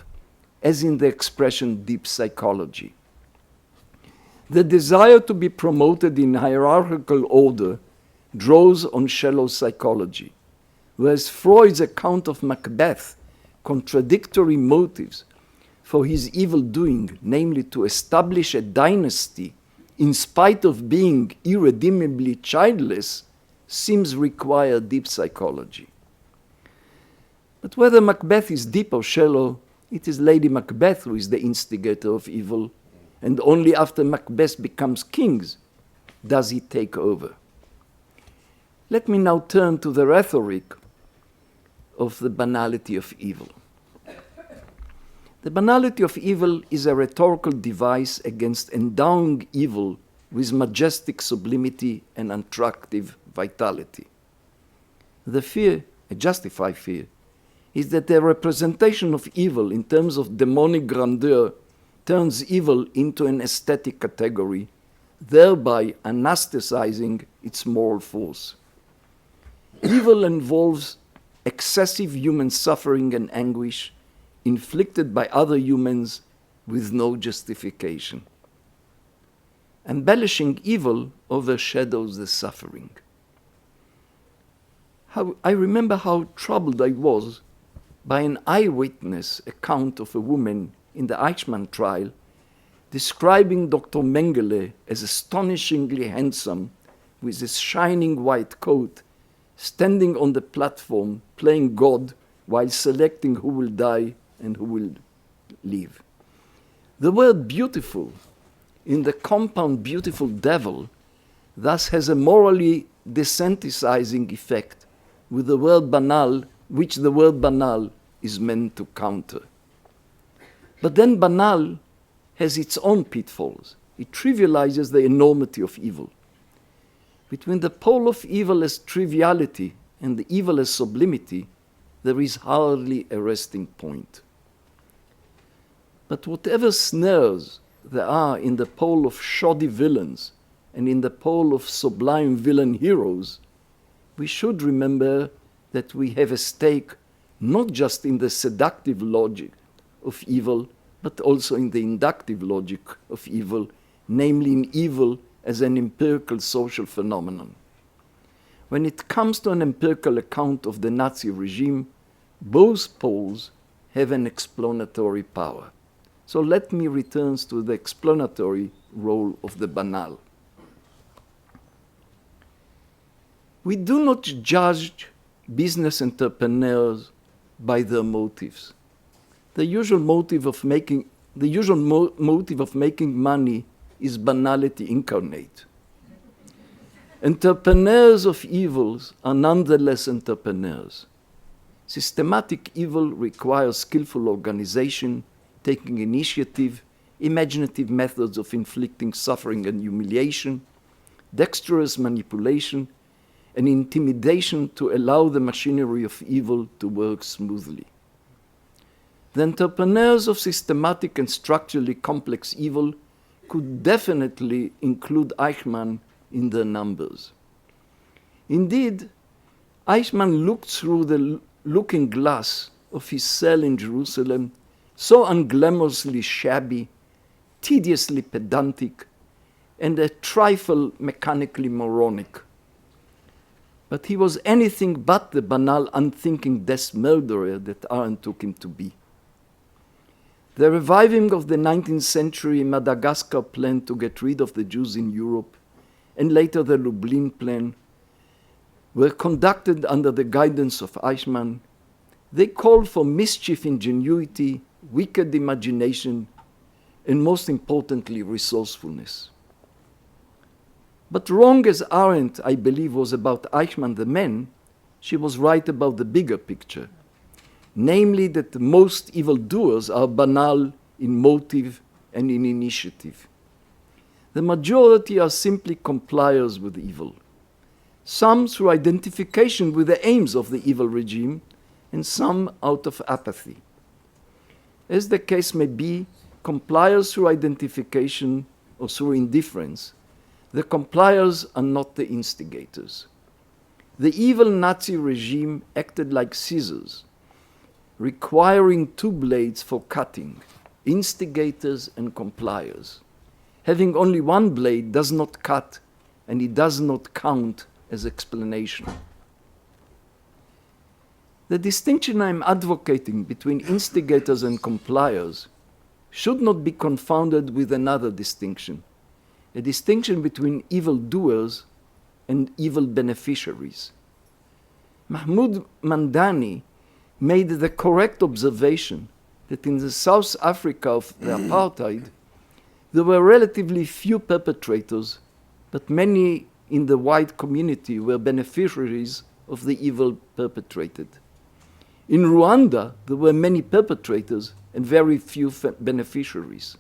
as in the expression deep psychology. The desire to be promoted in hierarchical order draws on shallow psychology, whereas Freud's account of Macbeth, contradictory motives for his evil doing, namely to establish a dynasty in spite of being irredeemably childless, seems require deep psychology. But whether Macbeth is deep or shallow, it is Lady Macbeth who is the instigator of evil, and only after Macbeth becomes king does he take over. Let me now turn to the rhetoric of the banality of evil. The banality of evil is a rhetorical device against endowing evil with majestic sublimity and attractive vitality. The fear, a justified fear, is that the representation of evil in terms of demonic grandeur turns evil into an aesthetic category, thereby anasthetizing its moral force. Evil involves excessive human suffering and anguish inflicted by other humans with no justification. Embellishing evil overshadows the suffering. I remember how troubled I was by an eyewitness account of a woman in the Eichmann trial describing Dr. Mengele as astonishingly handsome with his shining white coat, standing on the platform playing God while selecting who will die and who will live. The word beautiful in the compound beautiful devil thus has a morally desensitizing effect with the word banal, which the word banal is meant to counter. But then banal has its own pitfalls. It trivializes the enormity of evil. Between the pole of evil as triviality and the evil as sublimity, there is hardly a resting point. But whatever snares there are in the pole of shoddy villains and in the pole of sublime villain heroes, we should remember that we have a stake not just in the seductive logic of evil, but also in the inductive logic of evil, namely in evil as an empirical social phenomenon. When it comes to an empirical account of the Nazi regime, both poles have an explanatory power. So let me return to the explanatory role of the banal. We do not judge business entrepreneurs by their motives. The usual motive of making money is banality incarnate. Entrepreneurs of evils are nonetheless entrepreneurs. Systematic evil requires skillful organization, taking initiative, imaginative methods of inflicting suffering and humiliation, dexterous manipulation, and intimidation to allow the machinery of evil to work smoothly. The entrepreneurs of systematic and structurally complex evil could definitely include Eichmann in their numbers. Indeed, Eichmann looked through the looking glass of his cell in Jerusalem, so unglamorously shabby, tediously pedantic, and a trifle mechanically moronic. But he was anything but the banal, unthinking death murderer that Arendt took him to be. The reviving of the 19th century Madagascar plan to get rid of the Jews in Europe, and later the Lublin plan, were conducted under the guidance of Eichmann. They called for mischief, ingenuity, wicked imagination, and most importantly, resourcefulness. But wrong as Arendt, I believe, was about Eichmann the man, she was right about the bigger picture, namely that the most evildoers are banal in motive and in initiative. The majority are simply compliers with evil, some through identification with the aims of the evil regime, and some out of apathy. As the case may be, compliers through identification or through indifference, the compliers are not the instigators. The evil Nazi regime acted like scissors, requiring two blades for cutting, instigators and compliers. Having only one blade does not cut, and it does not count as explanation. The distinction I am advocating between instigators and compliers should not be confounded with another distinction, a distinction between evildoers and evil beneficiaries. Mahmoud Mandani made the correct observation that in the South Africa of the apartheid, there were relatively few perpetrators, but many in the white community were beneficiaries of the evil perpetrated. In Rwanda, there were many perpetrators and very few beneficiaries.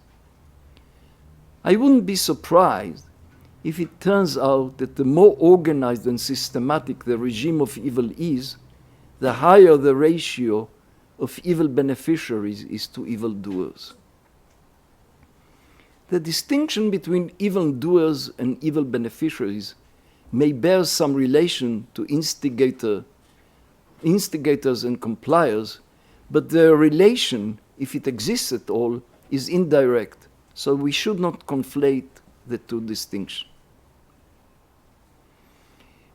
I wouldn't be surprised if it turns out that the more organized and systematic the regime of evil is, the higher the ratio of evil beneficiaries is to evildoers. The distinction between evildoers and evil beneficiaries may bear some relation to instigators and compliers, but their relation, if it exists at all, is indirect, so we should not conflate the two distinctions.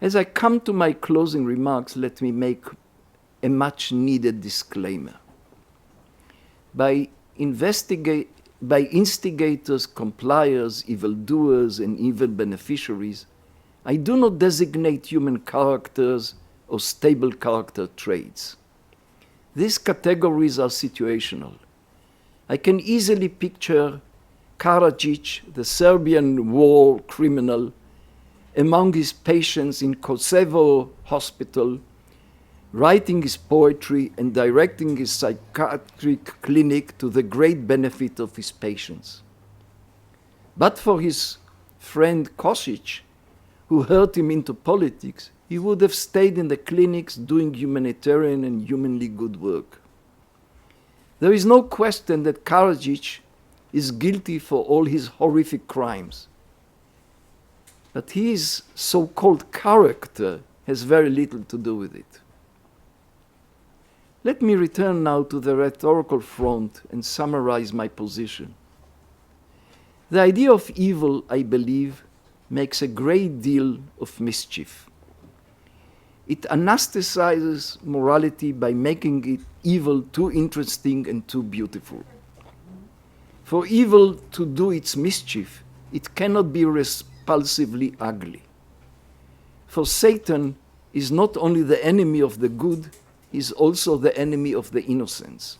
As I come to my closing remarks, let me make a much-needed disclaimer. By instigators, compliers, evildoers, and evil beneficiaries, I do not designate human characters or stable character traits. These categories are situational. I can easily picture Karadzic, the Serbian war criminal, among his patients in Kosovo hospital, writing his poetry and directing his psychiatric clinic to the great benefit of his patients. But for his friend Kosic, who hurt him into politics, he would have stayed in the clinics doing humanitarian and humanly good work. There is no question that Karadzic is guilty for all his horrific crimes. but his so-called character has very little to do with it. Let me return now to the rhetorical front and summarize my position. The idea of evil, I believe, makes a great deal of mischief. It anesthetizes morality by making it evil too interesting and too beautiful. For evil to do its mischief, it cannot be repulsively ugly. For Satan is not only the enemy of the good, he is also the enemy of the innocents.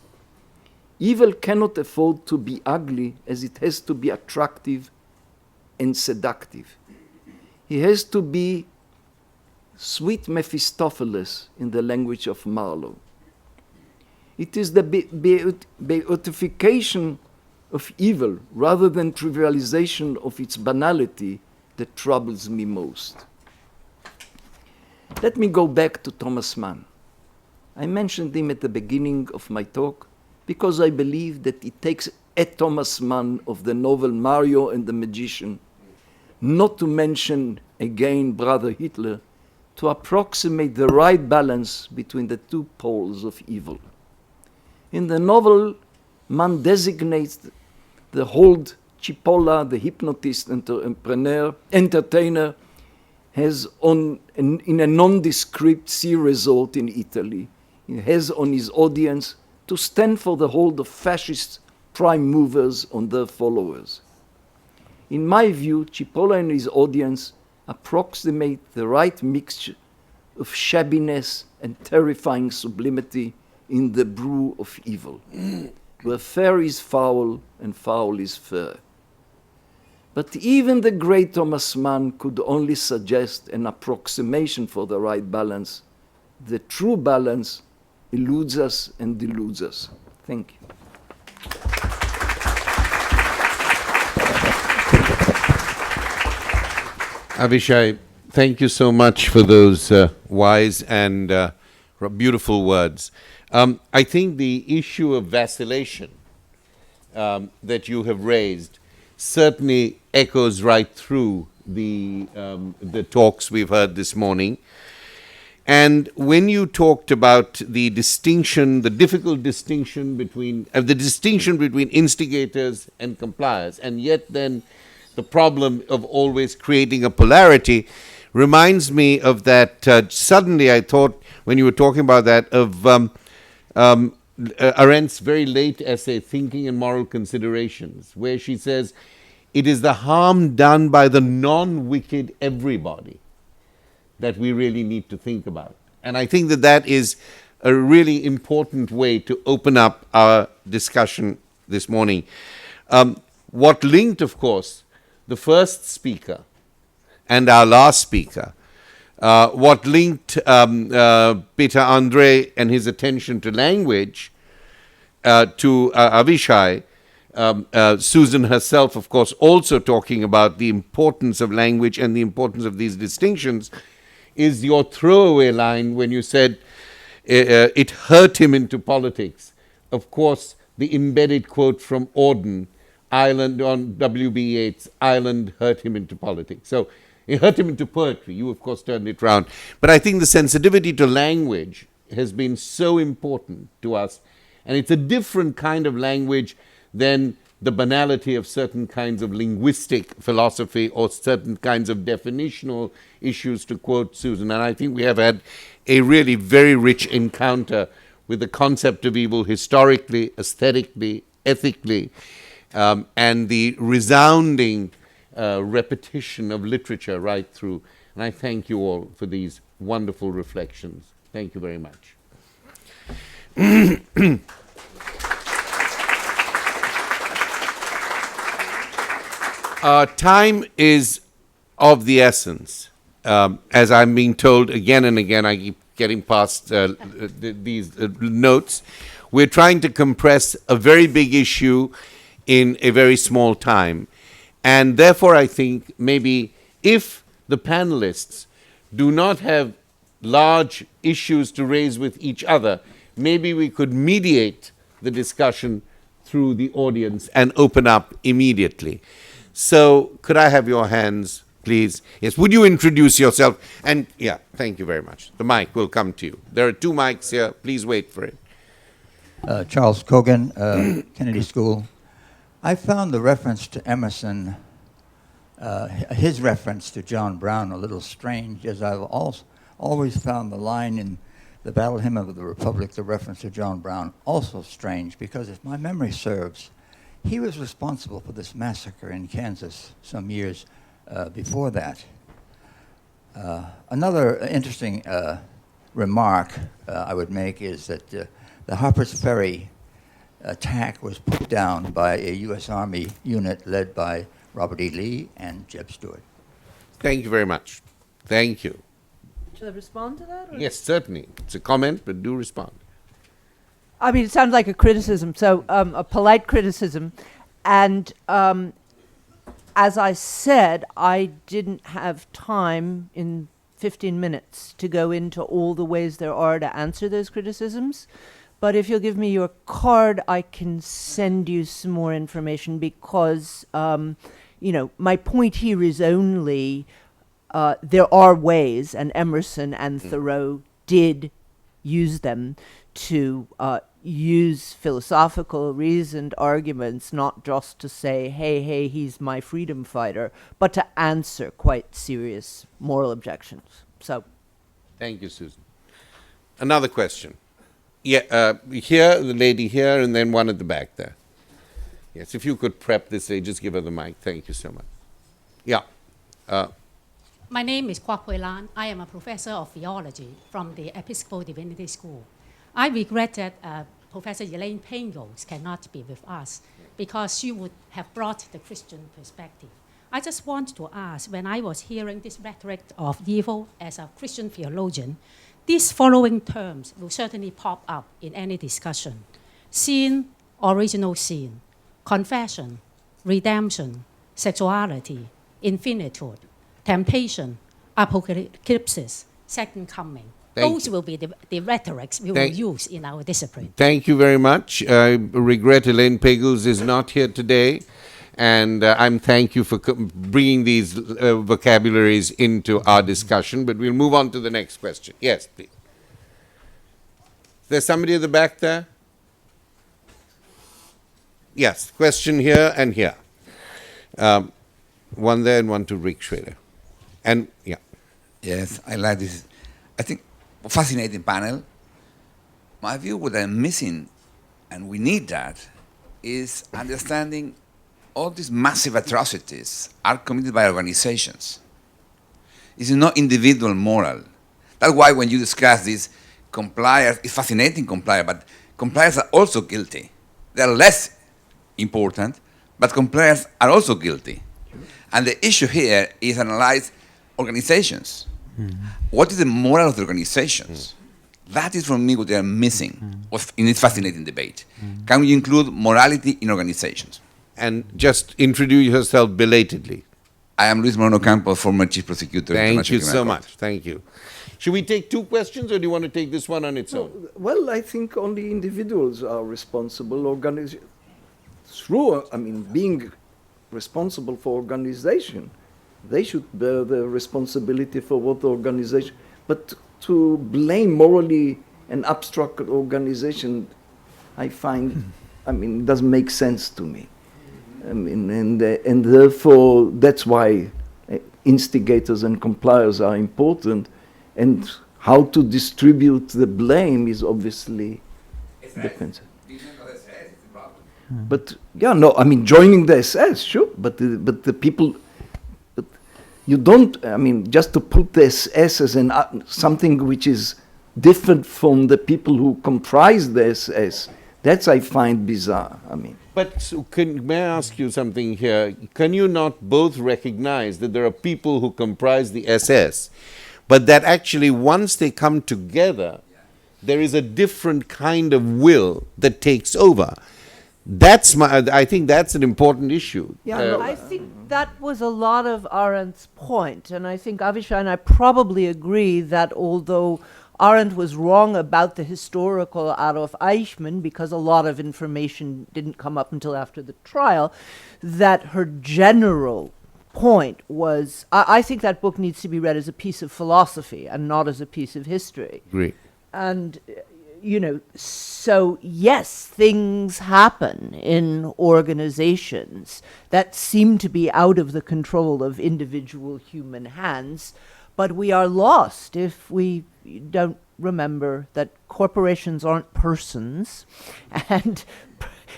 Evil cannot afford to be ugly, as it has to be attractive and seductive. He has to be sweet Mephistopheles, in the language of Marlowe. It is the beatification of evil rather than trivialization of its banality that troubles me most. Let me go back to Thomas Mann. I mentioned him at the beginning of my talk because I believe that it takes a Thomas Mann of the novel Mario and the Magician, not to mention again Brother Hitler, to approximate the right balance between the two poles of evil. In the novel, Mann designates the hold Cipolla, the hypnotist entertainer, has in a nondescript sea resort in Italy. He has on his audience to stand for the hold of fascist prime movers on their followers. In my view, Cipolla and his audience approximate the right mixture of shabbiness and terrifying sublimity in the brew of evil, where fair is foul and foul is fair. But even the great Thomas Mann could only suggest an approximation for the right balance. The true balance eludes us and deludes us. Thank you. Avishai, thank you so much for those wise and beautiful words. I think the issue of vacillation that you have raised certainly echoes right through the talks we've heard this morning. And when you talked about the distinction, the difficult distinction between instigators and compliers, and yet then the problem of always creating a polarity, reminds me of that. Suddenly I thought, when you were talking about that, of Arendt's very late essay, Thinking and Moral Considerations, where she says, it is the harm done by the non-wicked everybody that we really need to think about. And I think that that is a really important way to open up our discussion this morning. What linked, of course, the first speaker and our last speaker, what linked Peter-André and his attention to language to Avishai, Susan herself, of course, also talking about the importance of language and the importance of these distinctions, is your throwaway line when you said it hurt him into politics. Of course, the embedded quote from Auden, Ireland, on W.B. Yeats, Ireland hurt him into politics. So it hurt him into poetry. You, of course, turned it round. But I think the sensitivity to language has been so important to us. And it's a different kind of language than the banality of certain kinds of linguistic philosophy or certain kinds of definitional issues, to quote Susan. And I think we have had a really very rich encounter with the concept of evil historically, aesthetically, ethically, and the resounding repetition of literature right through. And I thank you all for these wonderful reflections. Thank you very much. Time is of the essence. As I'm being told again and again, I keep getting past these notes. We're trying to compress a very big issue in a very small time. And therefore, I think maybe if the panelists do not have large issues to raise with each other, maybe we could mediate the discussion through the audience and open up immediately. So could I have your hands, please. Yes, would you introduce yourself? And yeah, thank you very much. The mic will come to you. There are 2 mics here. Please wait for it. Charles Kogan, Kennedy School. I found the reference to Emerson, his reference to John Brown, a little strange, as I've always found the line in the Battle Hymn of the Republic, the reference to John Brown, also strange, because if my memory serves, he was responsible for this massacre in Kansas some years before that. Another interesting remark I would make is that the Harper's Ferry attack was put down by a U.S. Army unit led by Robert E. Lee and Jeb Stuart. Thank you very much. Thank you. Should I respond to that? Or? Yes, certainly. It's a comment, but do respond. I mean, it sounds like a criticism, so a polite criticism. And as I said, I didn't have time in 15 minutes to go into all the ways there are to answer those criticisms. But if you'll give me your card, I can send you some more information because, my point here is only there are ways, and Emerson and Thoreau did use them to use philosophical, reasoned arguments, not just to say, hey, he's my freedom fighter, but to answer quite serious moral objections. So, thank you, Susan. Another question. Yeah, here, the lady here, and then one at the back there. Yes, if you could prep this, just give her the mic. Thank you so much. Yeah. My name is Kwak Pui Lan. I am a professor of theology from the Episcopal Divinity School. I regret that Professor Elaine Pagels cannot be with us because she would have brought the Christian perspective. I just want to ask, when I was hearing this rhetoric of evil as a Christian theologian, these following terms will certainly pop up in any discussion: sin, original sin, confession, redemption, sexuality, infinitude, temptation, apocalypse, second coming. Those will be the rhetorics we will use in our discipline. Thank you very much. I regret Elaine Pagels is not here today, and I'm thank you for bringing these vocabularies into our discussion, but we'll move on to the next question. Yes, please. There's somebody at the back there? Yes, question here and here. One there and one to Rick Schrader. And, yeah. Yes, I like this. I think fascinating panel. My view, what I'm missing, and we need that, is understanding all these massive atrocities are committed by organizations. It's not individual moral. That's why when you discuss this, compliers, it's fascinating compliers, but compliers are also guilty. They're less important, but compliers are also guilty. And the issue here is analyze organizations. What is the moral of the organizations? That is, for me, what they are missing in this fascinating debate. Can we include morality in organizations? And just introduce yourself belatedly. I am Luis Moreno Campos, former chief prosecutor. Thank you so much. Thank you. Should we take 2 questions, or do you want to take this one on its own? Well, I think only individuals are responsible. Being responsible for organization, they should bear the responsibility for what the organization. But to blame morally an abstract organization, I find, it doesn't make sense to me. And therefore, that's why instigators and compliers are important. And how to distribute the blame is obviously depends. But joining the SS, sure. But the people, you don't. Just to put the SS as something which is different from the people who comprise the SS, that's I find bizarre. But may I ask you something here? Can you not both recognize that there are people who comprise the SS, but that actually once they come together, there is a different kind of will that takes over? I think that's an important issue. Yeah, I think that was a lot of Arendt's point, and I think Avishai and I probably agree that although Arendt was wrong about the historical Adolf Eichmann, because a lot of information didn't come up until after the trial, that her general point was, I think that book needs to be read as a piece of philosophy and not as a piece of history. Great. And, so yes, things happen in organizations that seem to be out of the control of individual human hands, but we are lost if we don't remember that corporations aren't persons, and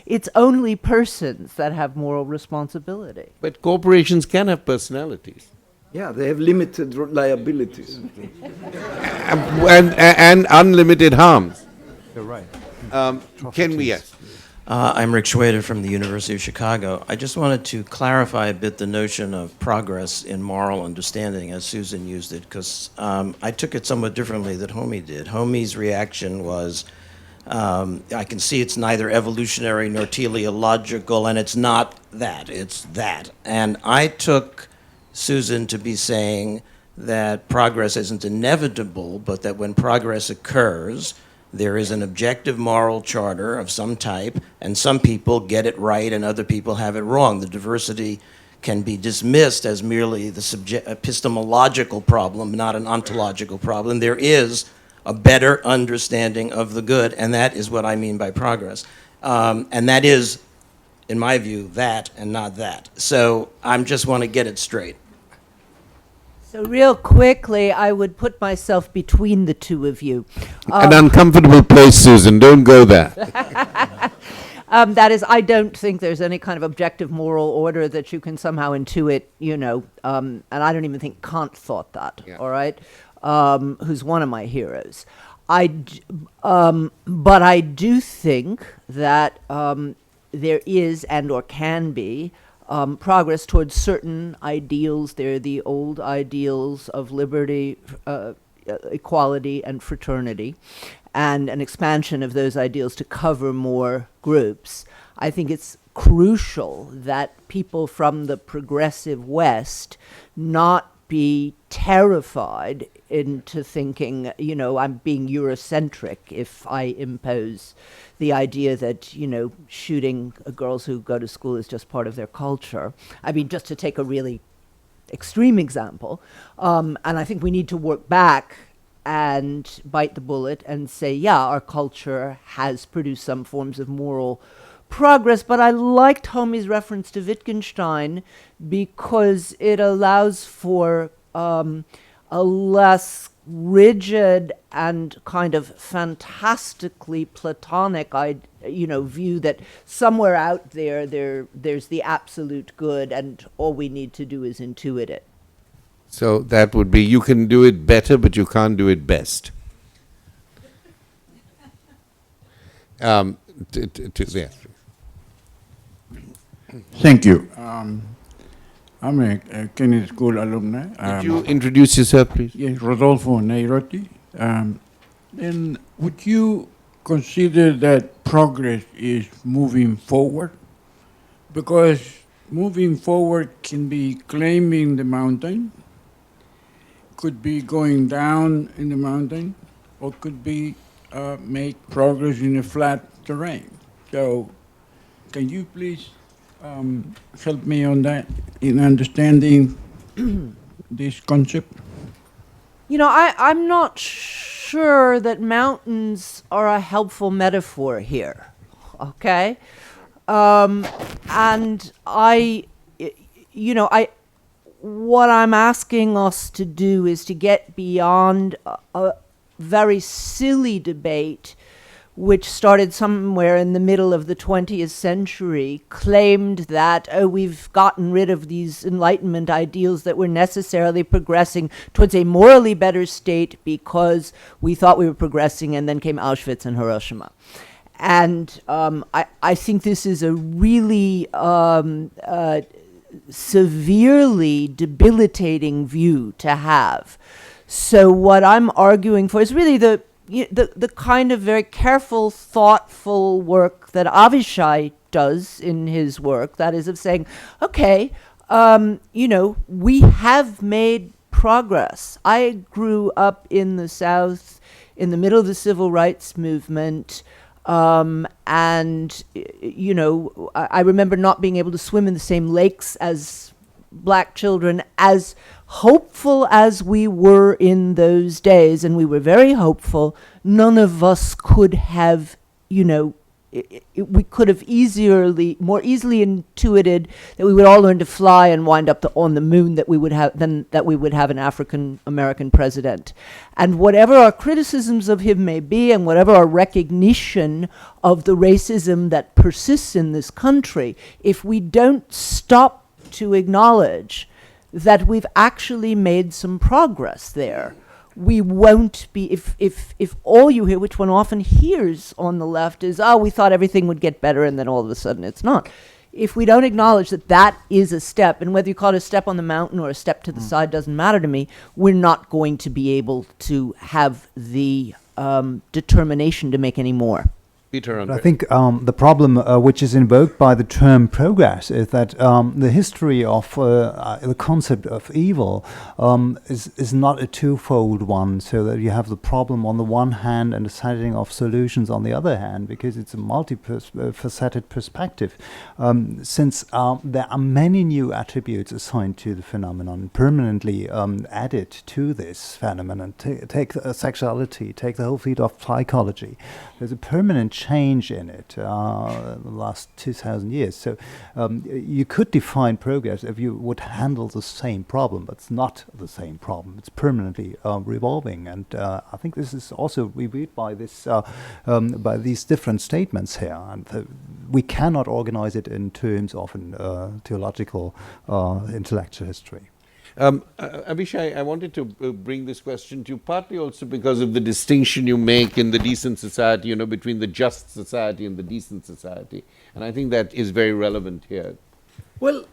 it's only persons that have moral responsibility. But corporations can have personalities. Yeah, they have limited liabilities. And unlimited harms. You're right. Can we, yes? I'm Rick Schwader from the University of Chicago. I just wanted to clarify a bit the notion of progress in moral understanding, as Susan used it, because I took it somewhat differently than Homi did. Homi's reaction was, I can see it's neither evolutionary nor teleological, and it's not that, it's that. And I took Susan to be saying that progress isn't inevitable, but that when progress occurs, there is an objective moral charter of some type, and some people get it right and other people have it wrong. The diversity can be dismissed as merely the epistemological problem, not an ontological problem. There is a better understanding of the good, and that is what I mean by progress. And that is, in my view, that and not that. So I just want to get it straight. So real quickly, I would put myself between the two of you. An uncomfortable place, Susan. Don't go there. That is, I don't think there's any kind of objective moral order that you can somehow intuit, and I don't even think Kant thought that, Yeah. all right, who's one of my heroes. But I do think that there is and or can be progress towards certain ideals. They're the old ideals of liberty, equality, and fraternity, and an expansion of those ideals to cover more groups. I think it's crucial that people from the progressive West not be terrified into thinking, I'm being Eurocentric if I impose the idea that, shooting girls who go to school is just part of their culture. I mean, just to take a really extreme example. And I think we need to work back and bite the bullet and say, yeah, our culture has produced some forms of moral progress, but I liked Homi's reference to Wittgenstein because it allows for a less rigid and kind of fantastically Platonic, view that somewhere out there's the absolute good, and all we need to do is intuit it. So that would be, you can do it better, but you can't do it best. Yes. Thank you. I'm a Kennedy School alumni. Could you introduce yourself, please? Yes, Rodolfo Neirotti. And would you consider that progress is moving forward? Because moving forward can be climbing the mountain, could be going down in the mountain, or could be make progress in a flat terrain. So can you please help me on that in understanding this concept? I'm not sure that mountains are a helpful metaphor here, okay? And what I'm asking us to do is to get beyond a very silly debate which started somewhere in the middle of the 20th century, claimed that, we've gotten rid of these Enlightenment ideals that were necessarily progressing towards a morally better state because we thought we were progressing, and then came Auschwitz and Hiroshima. And I think this is a really severely debilitating view to have. So what I'm arguing for is really the kind of very careful, thoughtful work that Avishai does in his work, that is of saying, okay, we have made progress. I grew up in the South in the middle of the civil rights movement, and, I remember not being able to swim in the same lakes as black children, as hopeful as we were in those days, and we were very hopeful, none of us could have, we could have more easily intuited that we would all learn to fly and wind up on the moon, that we would have an African American president. And whatever our criticisms of him may be, and whatever our recognition of the racism that persists in this country, if we don't stop to acknowledge that we've actually made some progress there, we won't be, if all you hear, which one often hears on the left, is, oh, we thought everything would get better, and then all of a sudden it's not. If we don't acknowledge that that is a step, and whether you call it a step on the mountain or a step to the side doesn't matter to me, we're not going to be able to have the determination to make any more. Peter-André. I think the problem which is invoked by the term progress is that the history of the concept of evil is not a twofold one, so that you have the problem on the one hand and the setting of solutions on the other hand, because it's a multifaceted perspective. Since there are many new attributes assigned to the phenomenon, permanently added to this phenomenon. Take sexuality, take the whole field of psychology. There's a permanent change in it the last 2,000 years. So you could define progress if you would handle the same problem, but it's not the same problem. It's permanently revolving, and I think this is also revealed by this by these different statements here. And we cannot organize it in terms of an theological intellectual history. Avishai, I wanted to bring this question to you, partly also because of the distinction you make in the decent society, between the just society and the decent society. And I think that is very relevant here. Well,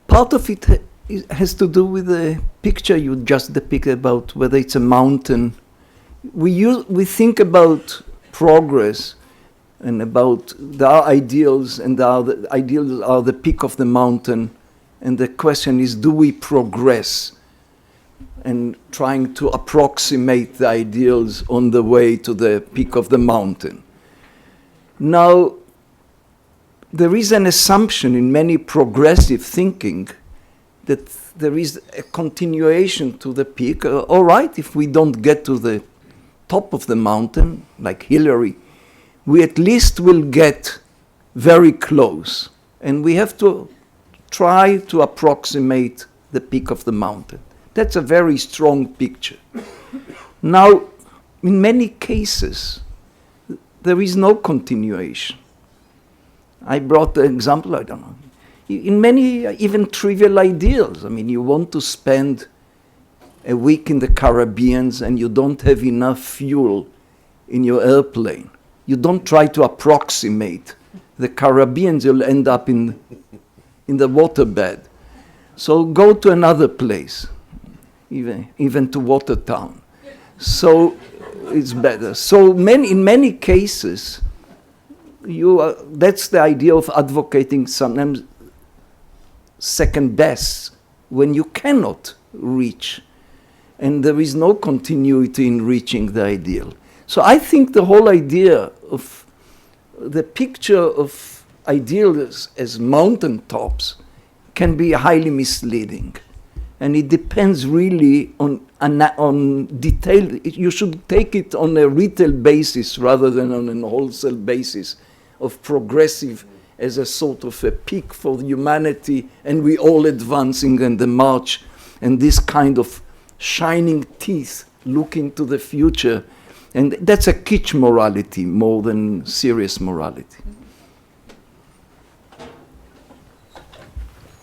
part of it has to do with the picture you just depicted about whether it's a mountain. We think about progress and about our ideals, and the ideals are the peak of the mountain. And the question is, do we progress? And trying to approximate the ideals on the way to the peak of the mountain. Now, there is an assumption in many progressive thinking that there is a continuation to the peak. All right, if we don't get to the top of the mountain, like Hillary, we at least will get very close. And we have to try to approximate the peak of the mountain. That's a very strong picture. Now, in many cases, there is no continuation. I brought the example, I don't know, in many even trivial ideals. I mean, you want to spend a week in the Caribbean and you don't have enough fuel in your airplane. You don't try to approximate the Caribbean, you'll end up in the waterbed. So go to another place, even to Watertown. So it's better. So in many cases, that's the idea of advocating sometimes second best when you cannot reach, and there is no continuity in reaching the ideal. So I think the whole idea of the picture of ideals as mountaintops can be highly misleading, and it depends really on detail. You should take it on a retail basis rather than on a wholesale basis of progressive as a sort of a peak for humanity, and we all advancing in the march, and this kind of shining teeth looking to the future, and that's a kitsch morality more than serious morality.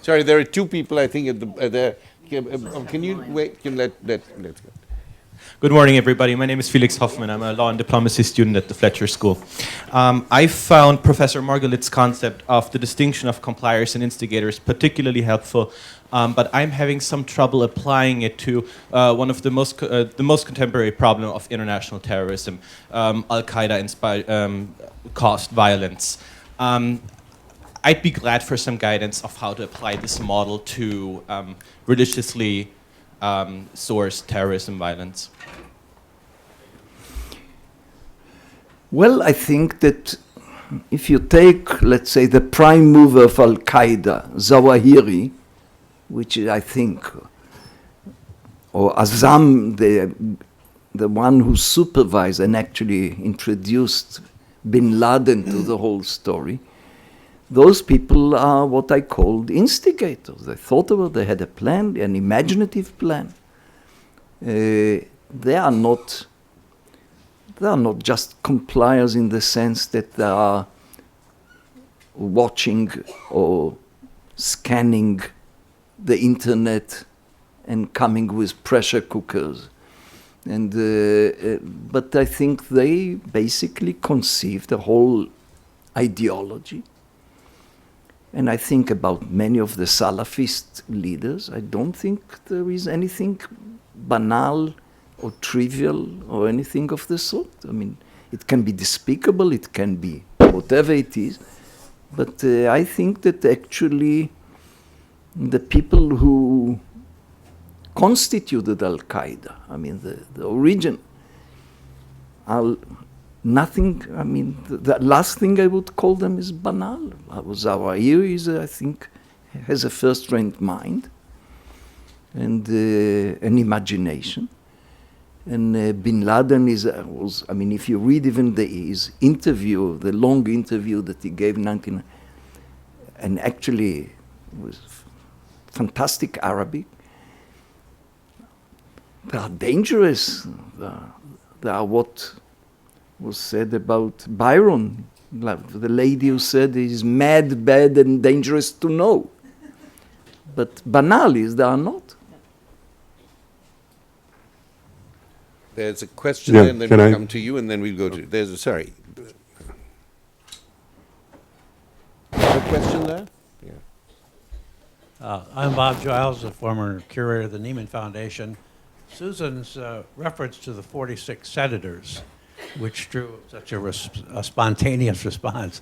Sorry, there are two people, I think, at the can you wait? Let's go. Good morning, everybody. My name is Felix Hoffman. I'm a law and diplomacy student at the Fletcher School. I found Professor Margalit's concept of the distinction of compliers and instigators particularly helpful, but I'm having some trouble applying it to one of the most contemporary problem of international terrorism, Al-Qaeda caused violence. I'd be glad for some guidance of how to apply this model to religiously sourced terrorism violence. Well, I think that if you take, let's say, the prime mover of Al-Qaeda, Zawahiri, which is, I think, or Azam, the one who supervised and actually introduced bin Laden to the whole story, those people are what I called instigators. They thought about it, they had a plan, an imaginative plan. They are not just compliers in the sense that they are watching or scanning the internet and coming with pressure cookers. And but I think they basically conceived a whole ideology. And I think about many of the Salafist leaders, I don't think there is anything banal or trivial or anything of the sort. I mean, it can be despicable, it can be whatever it is, but I think that actually the people who constituted Al-Qaeda, I mean, the origin, are nothing, I mean, the last thing I would call them is banal. Zawahiri is, I think, has a first-rate mind and an imagination. And bin Laden was, I mean, if you read even his interview, the long interview that he gave in 19, and actually was fantastic Arabic. They are dangerous. They are what was said about Byron, the lady who said he's mad, bad, and dangerous to know. But banal is they are not. There's a question, and then we'll come to you, and then we'll go to. There's a sorry. A question there? Yeah. I'm Bob Giles, a former curator of the Neiman Foundation. Susan's reference to the 46 senators, which drew such a spontaneous response,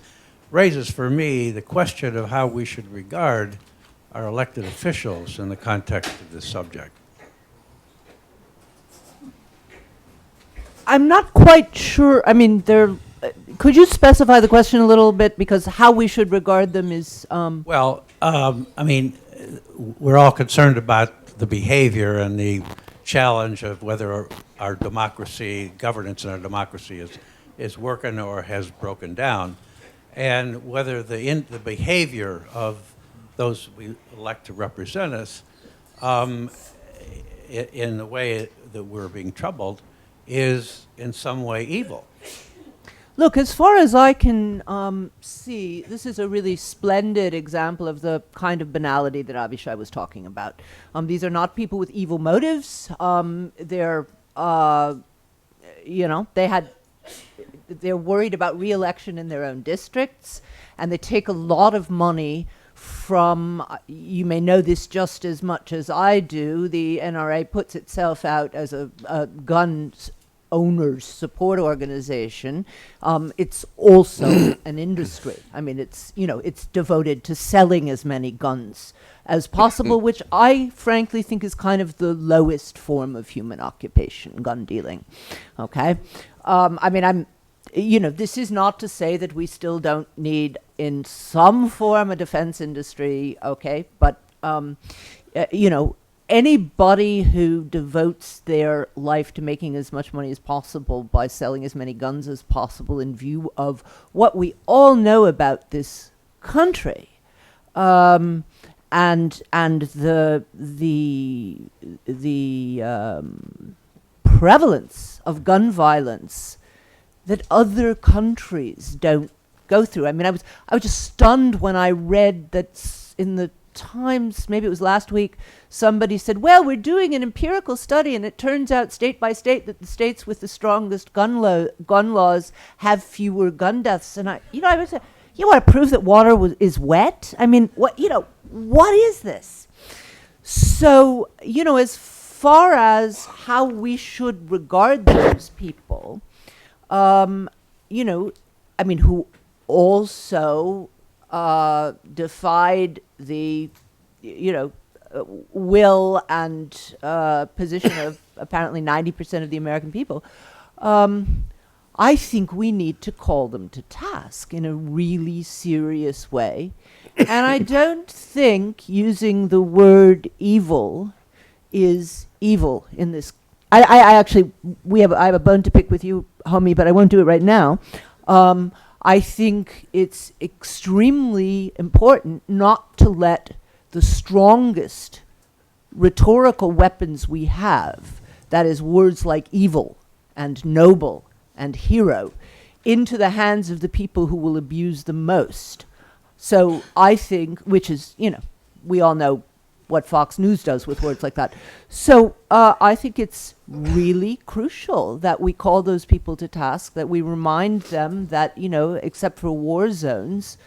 raises for me the question of how we should regard our elected officials in the context of this subject. I'm not quite sure. I mean, could you specify the question a little bit? Because how we should regard them is... Well, I mean, we're all concerned about the behavior and the challenge of whether our democracy, governance in our democracy is working or has broken down, and whether the behavior of those we elect to represent us in the way that we're being troubled is in some way evil. Look, as far as I can see, this is a really splendid example of the kind of banality that Avishai was talking about. These are not people with evil motives. They're worried about re-election in their own districts, and they take a lot of money from, you may know this just as much as I do, the NRA puts itself out as a gun owners support organization. It's also an industry. I mean, it's devoted to selling as many guns as possible, which I frankly think is kind of the lowest form of human occupation, gun dealing. Okay? I mean, this is not to say that we still don't need in some form a defense industry, okay? But, anybody who devotes their life to making as much money as possible by selling as many guns as possible in view of what we all know about this country, and the prevalence of gun violence that other countries don't go through. I mean, I was just stunned when I read that in the Times, maybe it was last week, somebody said, well, we're doing an empirical study, and it turns out state by state that the states with the strongest gun laws have fewer gun deaths. And I would say, you want to prove that water is wet? I mean, what is this? So, as far as how we should regard those people, who also defied the, will and position of apparently 90% of the American people. I think we need to call them to task in a really serious way. And I don't think using the word evil is evil in this. I actually, I have a bone to pick with you, Homi, but I won't do it right now. I think it's extremely important not to let the strongest rhetorical weapons we have, that is words like evil and noble and hero, into the hands of the people who will abuse them most. So I think, which is, we all know what Fox News does with words like that. So I think it's really crucial that we call those people to task, that we remind them that, except for war zones,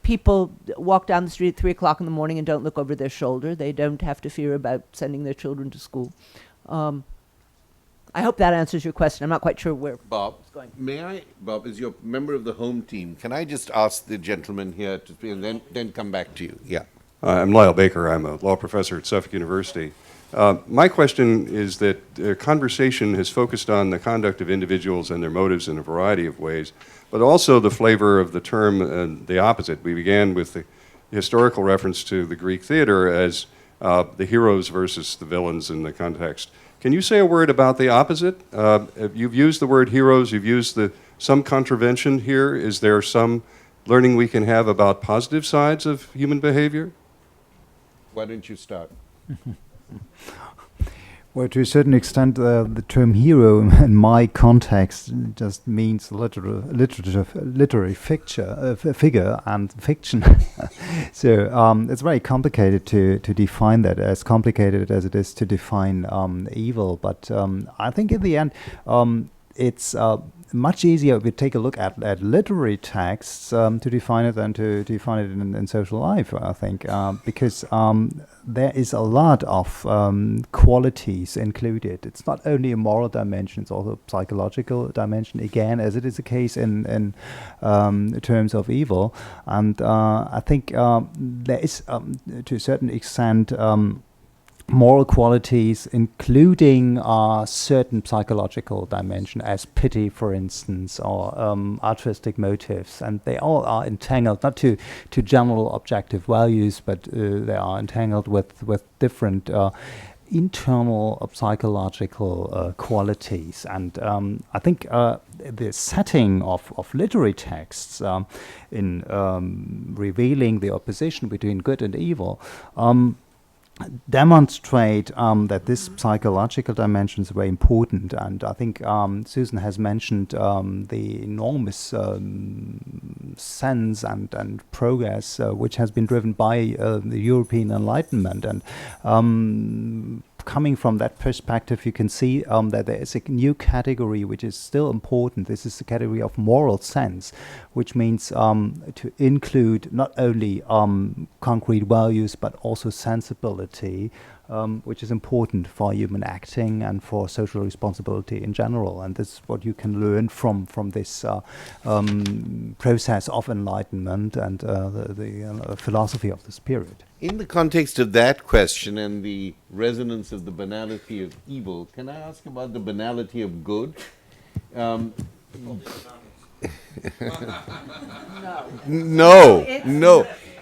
people walk down the street at 3 o'clock in the morning and don't look over their shoulder. They don't have to fear about sending their children to school. I hope that answers your question. I'm not quite sure where Bob, it's going. may I, Bob, as your member of the home team, can I just ask the gentleman here to speak and then come back to you? Yeah. I'm Lyle Baker. I'm a law professor at Suffolk University. My question is that conversation has focused on the conduct of individuals and their motives in a variety of ways, but also the flavor of the term the opposite. We began with the historical reference to the Greek theater as the heroes versus the villains in the context. Can you say a word about the opposite? You've used the word heroes, you've used some contravention here. Is there some learning we can have about positive sides of human behavior? Why don't you start? Well, to a certain extent, the term hero in my context just means literary figure and fiction. So it's very complicated to define that, as complicated as it is to define evil. But I think in the end, it's much easier if we take a look at literary texts to define it than to define it in social life, I think, because there is a lot of qualities included. It's not only a moral dimension, it's also a psychological dimension, again, as it is the case in terms of evil. And I think there is, to a certain extent, moral qualities, including certain psychological dimension, as pity, for instance, or altruistic motives, and they all are entangled, not to general objective values, but they are entangled with different internal psychological qualities. And I think the setting of literary texts in revealing the opposition between good and evil demonstrate that this psychological dimension is very important. And I think Susan has mentioned the enormous sense and progress which has been driven by the European Enlightenment. And coming from that perspective, you can see that there is a new category which is still important. This is the category of moral sense, which means to include not only concrete values but also sensibility, which is important for human acting and for social responsibility in general. And this is what you can learn from this process of enlightenment and the philosophy of this period. In the context of that question and the resonance of the banality of evil, can I ask about the banality of good? No.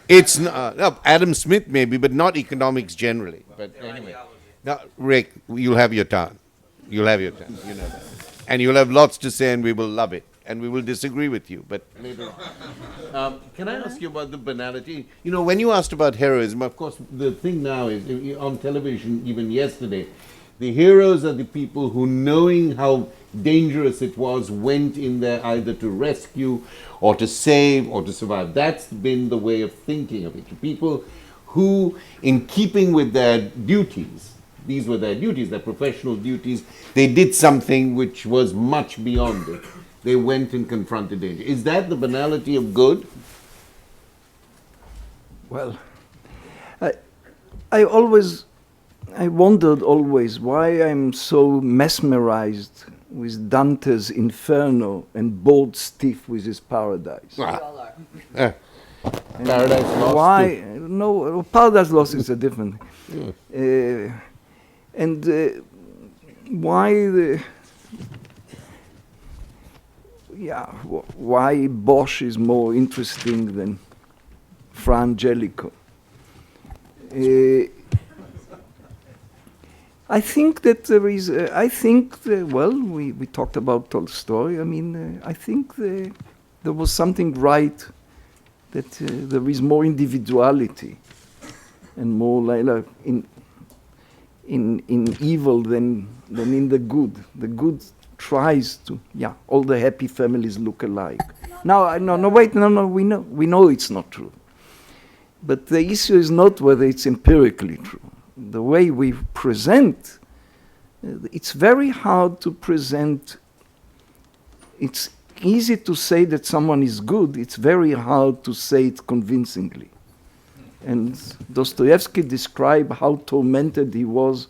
It's not. No, Adam Smith maybe, but not economics generally. But anyway, now, Rick, you'll have your turn. You'll have your turn. You know that, and you'll have lots to say, and we will love it, and we will disagree with you. But later on. Can I ask you about the banality? You know, when you asked about heroism, of course, the thing now is on television, even yesterday, the heroes are the people who, knowing how dangerous it was, went in there either to rescue or to save or to survive. That's been the way of thinking of it. People who, in keeping with their duties, these were their duties, their professional duties, they did something which was much beyond it. They went and confronted danger. Is that the banality of good? Well, I wondered always why I'm so mesmerized with Dante's Inferno and bored stiff with his Paradise. Paradise Lost. Why? No, Paradise Lost is a different thing. Why why Bosch is more interesting than Fra Angelico. I think that there is, we talked about Tolstoy. I mean, I think there was something right that there is more individuality and more like in evil than in the good. The good tries to, all the happy families look alike. We know it's not true. But the issue is not whether it's empirically true. The way we present, it's very hard to present. It's easy to say that someone is good. It's very hard to say it convincingly. And Dostoevsky described how tormented he was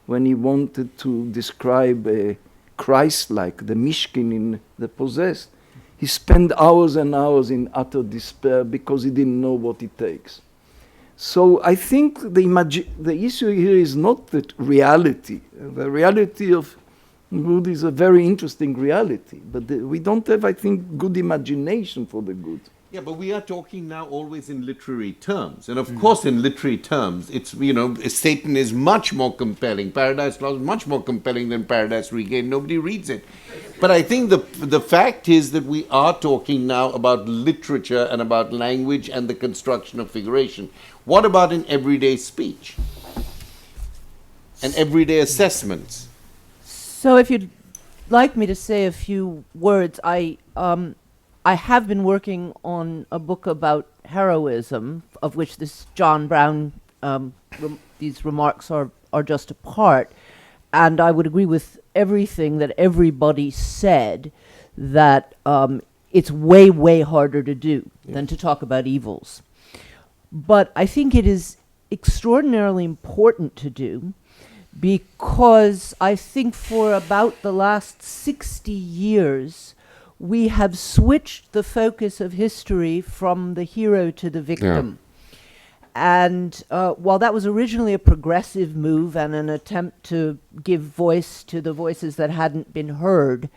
when he wanted to describe Christ-like, the Mishkin in The Possessed. He spent hours and hours in utter despair because he didn't know what it takes. So I think the issue here is not that reality. The reality of good is a very interesting reality, but we don't have, I think, good imagination for the good. Yeah, but we are talking now always in literary terms. And of course, in literary terms, it's, Satan is much more compelling. Paradise Lost is much more compelling than Paradise Regained. Nobody reads it. But I think the fact is that we are talking now about literature and about language and the construction of figuration. What about in everyday speech and everyday assessments? So if you'd like me to say a few words, I have been working on a book about heroism, of which this John Brown, these remarks are just a part. And I would agree with everything that everybody said, that it's way, way harder to do than to talk about evils. But I think it is extraordinarily important to do, because I think for about the last 60 years, we have switched the focus of history from the hero to the victim. And while that was originally a progressive move and an attempt to give voice to the voices that hadn't been heard,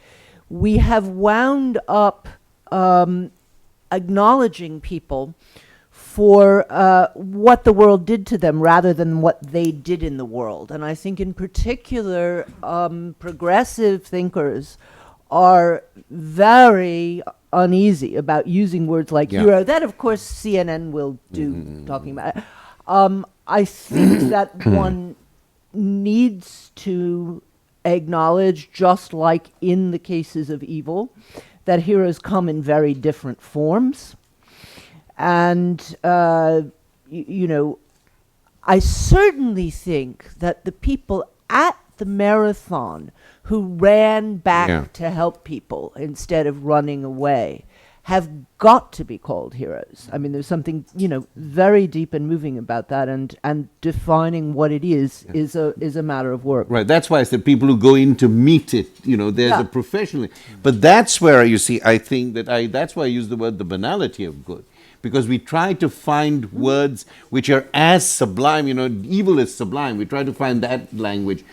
we have wound up acknowledging people for what the world did to them rather than what they did in the world. And I think in particular, progressive thinkers are very uneasy about using words like hero. That, of course, CNN will do, talking about it. I think that one needs to acknowledge, just like in the cases of evil, that heroes come in very different forms. And, I certainly think that the people at the marathon who ran back to help people instead of running away have got to be called heroes. I mean, there's something, very deep and moving about that, and defining what it is a matter of work. Right, that's why I said people who go in to meet it, there's a professional. But that's where, you see, I think that's why I use the word the banality of good. Because we try to find words which are as sublime, evil is sublime. We try to find that language.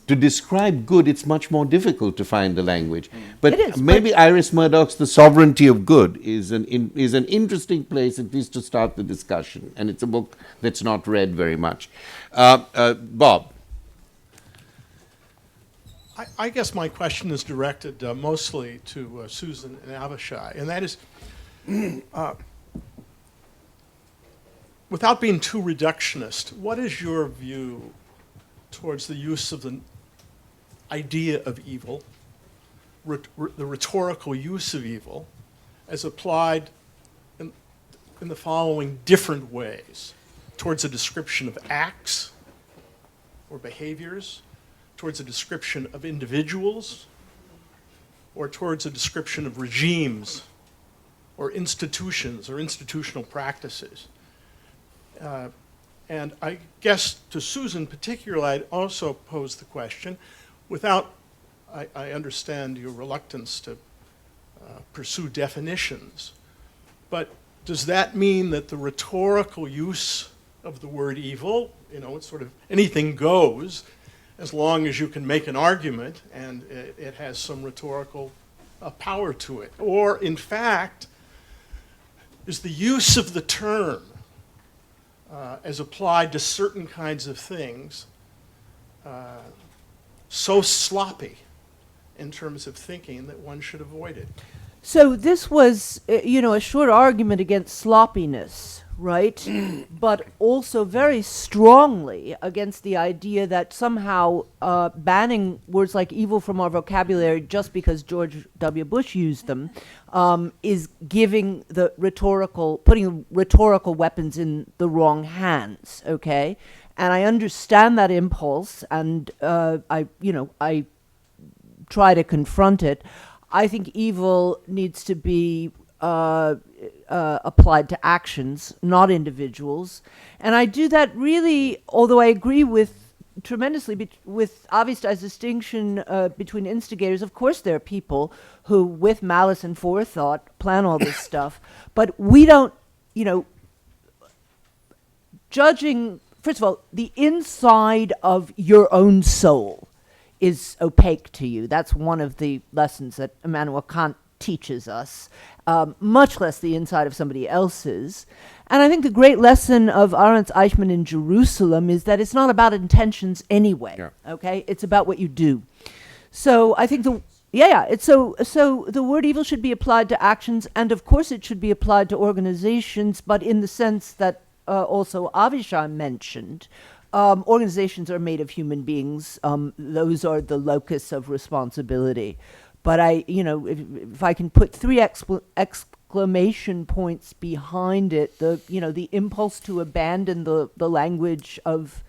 To describe good, it's much more difficult to find the language. But maybe Iris Murdoch's The Sovereignty of Good is an interesting place, at least to start the discussion. And it's a book that's not read very much. Bob. I guess my question is directed mostly to Susan and Avishai, and that is, without being too reductionist, what is your view towards the use of the idea of evil, the rhetorical use of evil, as applied in the following different ways: towards a description of acts or behaviors, towards a description of individuals, or towards a description of regimes or institutions or institutional practices? And I guess to Susan particularly, I'd also pose the question, without, I understand your reluctance to pursue definitions, but does that mean that the rhetorical use of the word evil, it's sort of anything goes, as long as you can make an argument and it has some rhetorical a power to it? Or, in fact, is the use of the term as applied to certain kinds of things so sloppy in terms of thinking that one should avoid it? So this was, a short argument against sloppiness, right? But also very strongly against the idea that somehow banning words like evil from our vocabulary just because George W. Bush used them is giving putting rhetorical weapons in the wrong hands, okay? And I understand that impulse, and I try to confront it. I think evil needs to be applied to actions, not individuals. And I do that really, although I agree tremendously with Avishai's distinction between instigators. Of course, there are people who, with malice and forethought, plan all this stuff. But we don't, judging, first of all, the inside of your own soul is opaque to you. That's one of the lessons that Immanuel Kant teaches us, much less the inside of somebody else's. And I think the great lesson of Arendt Eichmann in Jerusalem is that it's not about intentions anyway, okay? It's about what you do. So I think so the word evil should be applied to actions, and of course it should be applied to organizations, but in the sense that also Avishai mentioned, organizations are made of human beings. Those are the locus of responsibility. But if I can put three exclamation points behind it, the impulse to abandon the language of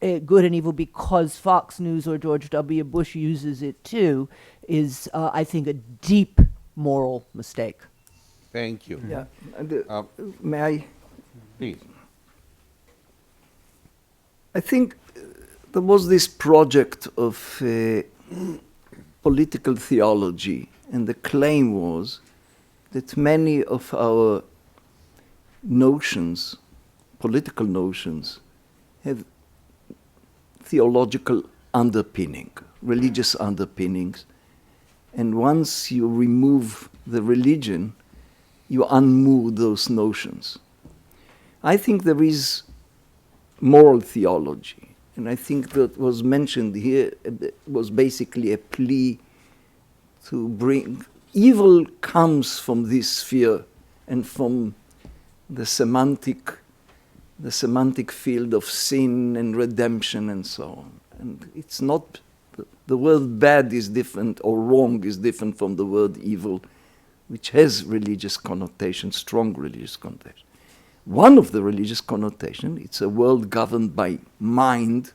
good and evil because Fox News or George W. Bush uses it too is, I think, a deep moral mistake. Thank you. Yeah. May I? Please. I think there was this project of political theology, and the claim was that many of our notions, political notions, have theological underpinning, religious underpinnings, and once you remove the religion, you unmoor those notions. I think there is moral theology, and I think that was mentioned here was basically a plea to bring evil comes from this sphere and from the semantic field of sin and redemption and so on. And it's not, the word bad is different, or wrong is different from the word evil, which has religious connotation, strong religious connotation. One of the religious connotation, it's a world governed by mind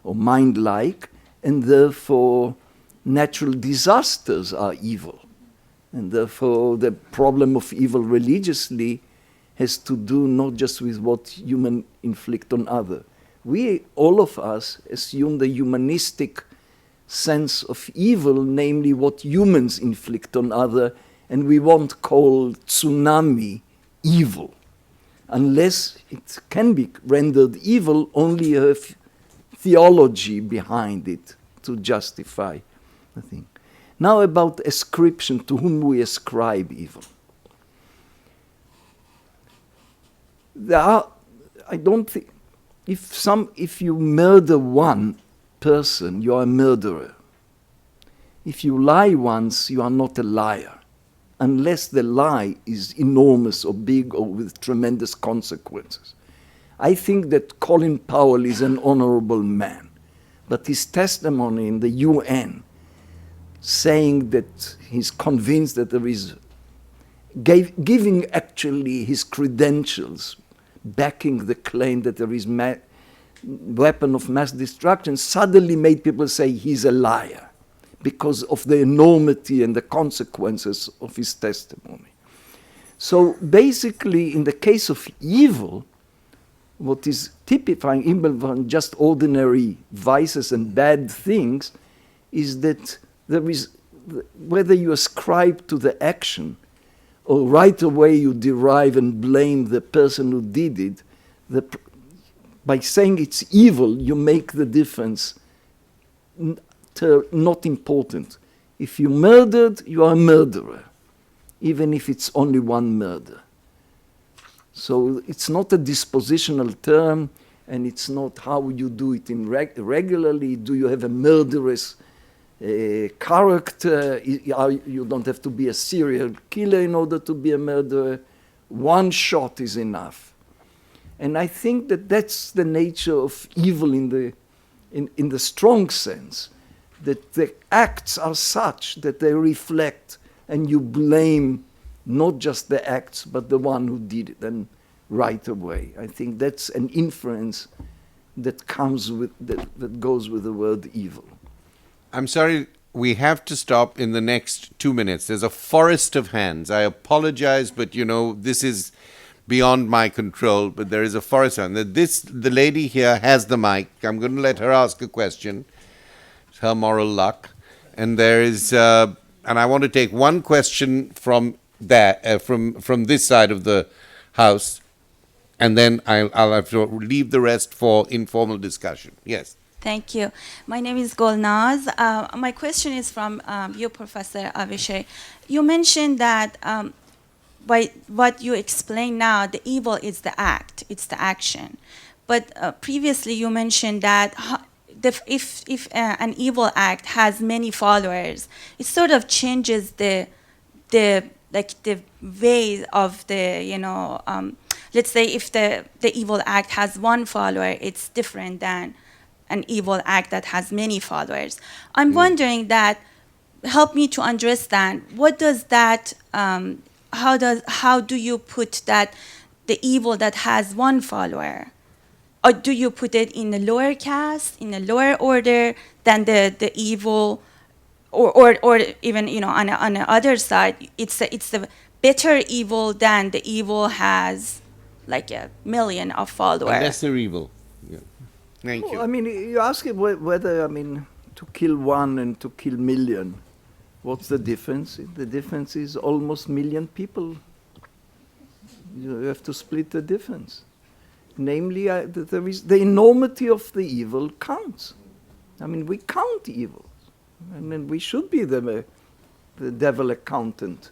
or mind-like, and therefore natural disasters are evil. And therefore the problem of evil religiously has to do not just with what human inflict on other. We, all of us, assume the humanistic sense of evil, namely what humans inflict on other, and we won't call tsunami evil, unless it can be rendered evil, only a theology behind it to justify the thing. Now about ascription, to whom we ascribe evil. I don't think, if you murder one person, you are a murderer. If you lie once, you are not a liar, unless the lie is enormous or big or with tremendous consequences. I think that Colin Powell is an honorable man, but his testimony in the UN saying that he's convinced that there is, giving actually his credentials, backing the claim that there is weapon of mass destruction, suddenly made people say he's a liar because of the enormity and the consequences of his testimony. So basically, in the case of evil, what is typifying evil from just ordinary vices and bad things is that there is, whether you ascribe to the action or right away you derive and blame the person who did it, by saying it's evil, you make the difference not important. If you murdered, you are a murderer, even if it's only one murder. So it's not a dispositional term, and it's not how you do it in regularly. Do you have a murderous character? You don't have to be a serial killer in order to be a murderer. One shot is enough. And I think that that's the nature of evil in the strong sense, that the acts are such that they reflect, and you blame not just the acts, but the one who did it, and right away. I think that's an inference that comes with, that goes with the word evil. I'm sorry, we have to stop in the next 2 minutes. There's a forest of hands. I apologize, but you know, this is beyond my control, but there is a forest of hands. The lady here has the mic. I'm going to let her ask a question. It's her moral luck. And there is, and I want to take one question from that, from this side of the house, and then I'll have to leave the rest for informal discussion. Yes. Thank you. My name is Golnaz. My question is from you, Professor Avishai. You mentioned that by what you explain now, the evil is the act, it's the action. But previously you mentioned that if an evil act has many followers, it sort of changes the way of the, you know, let's say if the evil act has one follower, it's different than an evil act that has many followers. I'm wondering that, help me to understand, what does that, how do you put that, the evil that has one follower? Or do you put it in a lower caste, in a lower order than the evil, or even, you know, on the other side, it's a better evil than the evil has like 1 million of followers. A lesser evil. Yeah. Thank you. I mean, you ask it whether, I mean, to kill one and to kill million, what's the difference? The difference is almost 1 million people. You have to split the difference. Namely, there is the enormity of the evil counts. I mean, we count evil. And then we should be the devil accountant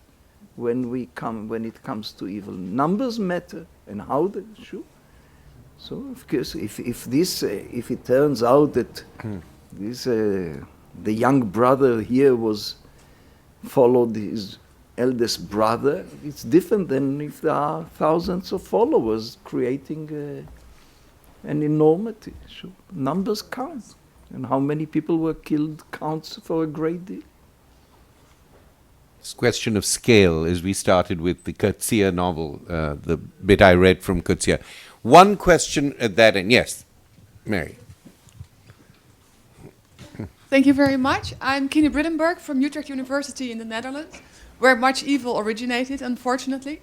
when it comes to evil. Numbers matter, and how they should. So, of course, if it turns out that the young brother here followed his eldest brother, it's different than if there are thousands of followers creating an enormity. Sure. Numbers count, and how many people were killed counts for a great deal. This question of scale, as we started with the Coetzee novel, the bit I read from Coetzee. One question at that end. Yes, Mary. Thank you very much. I'm Kine Briddenberg from Utrecht University in the Netherlands, where much evil originated, unfortunately.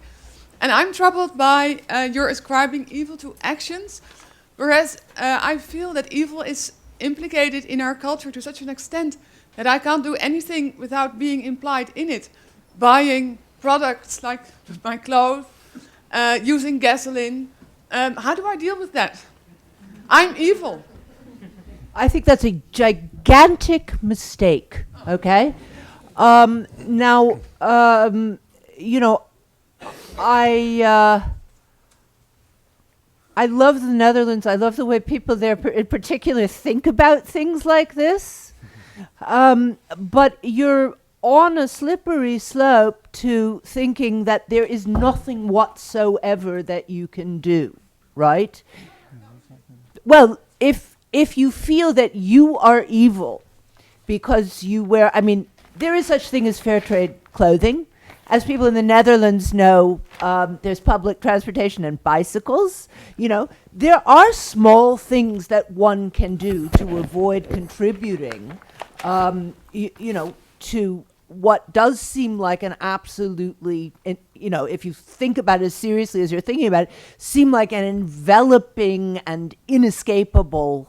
And I'm troubled by your ascribing evil to actions, whereas I feel that evil is implicated in our culture to such an extent that I can't do anything without being implied in it. Buying products like my clothes, using gasoline. How do I deal with that? I'm evil. I think that's a gigantic mistake, okay? Now, you know, I love the Netherlands. I love the way people there in particular think about things like this. But you're on a slippery slope to thinking that there is nothing whatsoever that you can do, right? Well, if you feel that you are evil because you wear, I mean, there is such thing as fair trade clothing. As people in the Netherlands know, there's public transportation and bicycles. You know, there are small things that one can do to avoid contributing, you know, to what does seem like an absolutely, you know, if you think about it as seriously as you're thinking about it, seem like an enveloping and inescapable,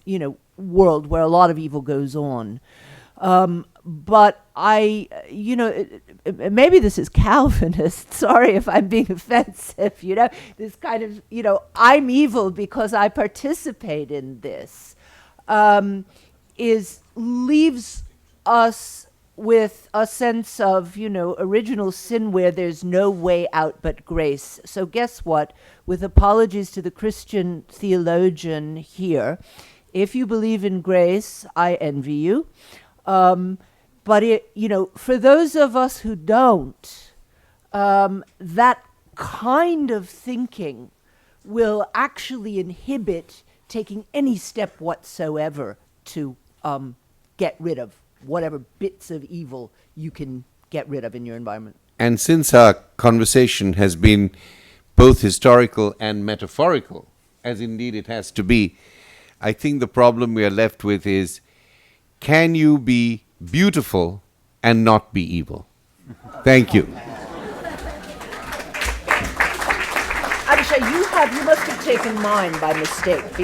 you know, world where a lot of evil goes on. But you know, maybe this is Calvinist. Sorry if I'm being offensive, you know, this kind of, you know, I'm evil because I participate in this, leaves us with a sense of, original sin where there's no way out but grace. So guess what? With apologies to the Christian theologian here, if you believe in grace, I envy you. But for those of us who don't, that kind of thinking will actually inhibit taking any step whatsoever to get rid of whatever bits of evil you can get rid of in your environment. And since our conversation has been both historical and metaphorical, as indeed it has to be, I think the problem we are left with is, can you be beautiful and not be evil? Thank you. Avishai, you must have taken mine by mistake.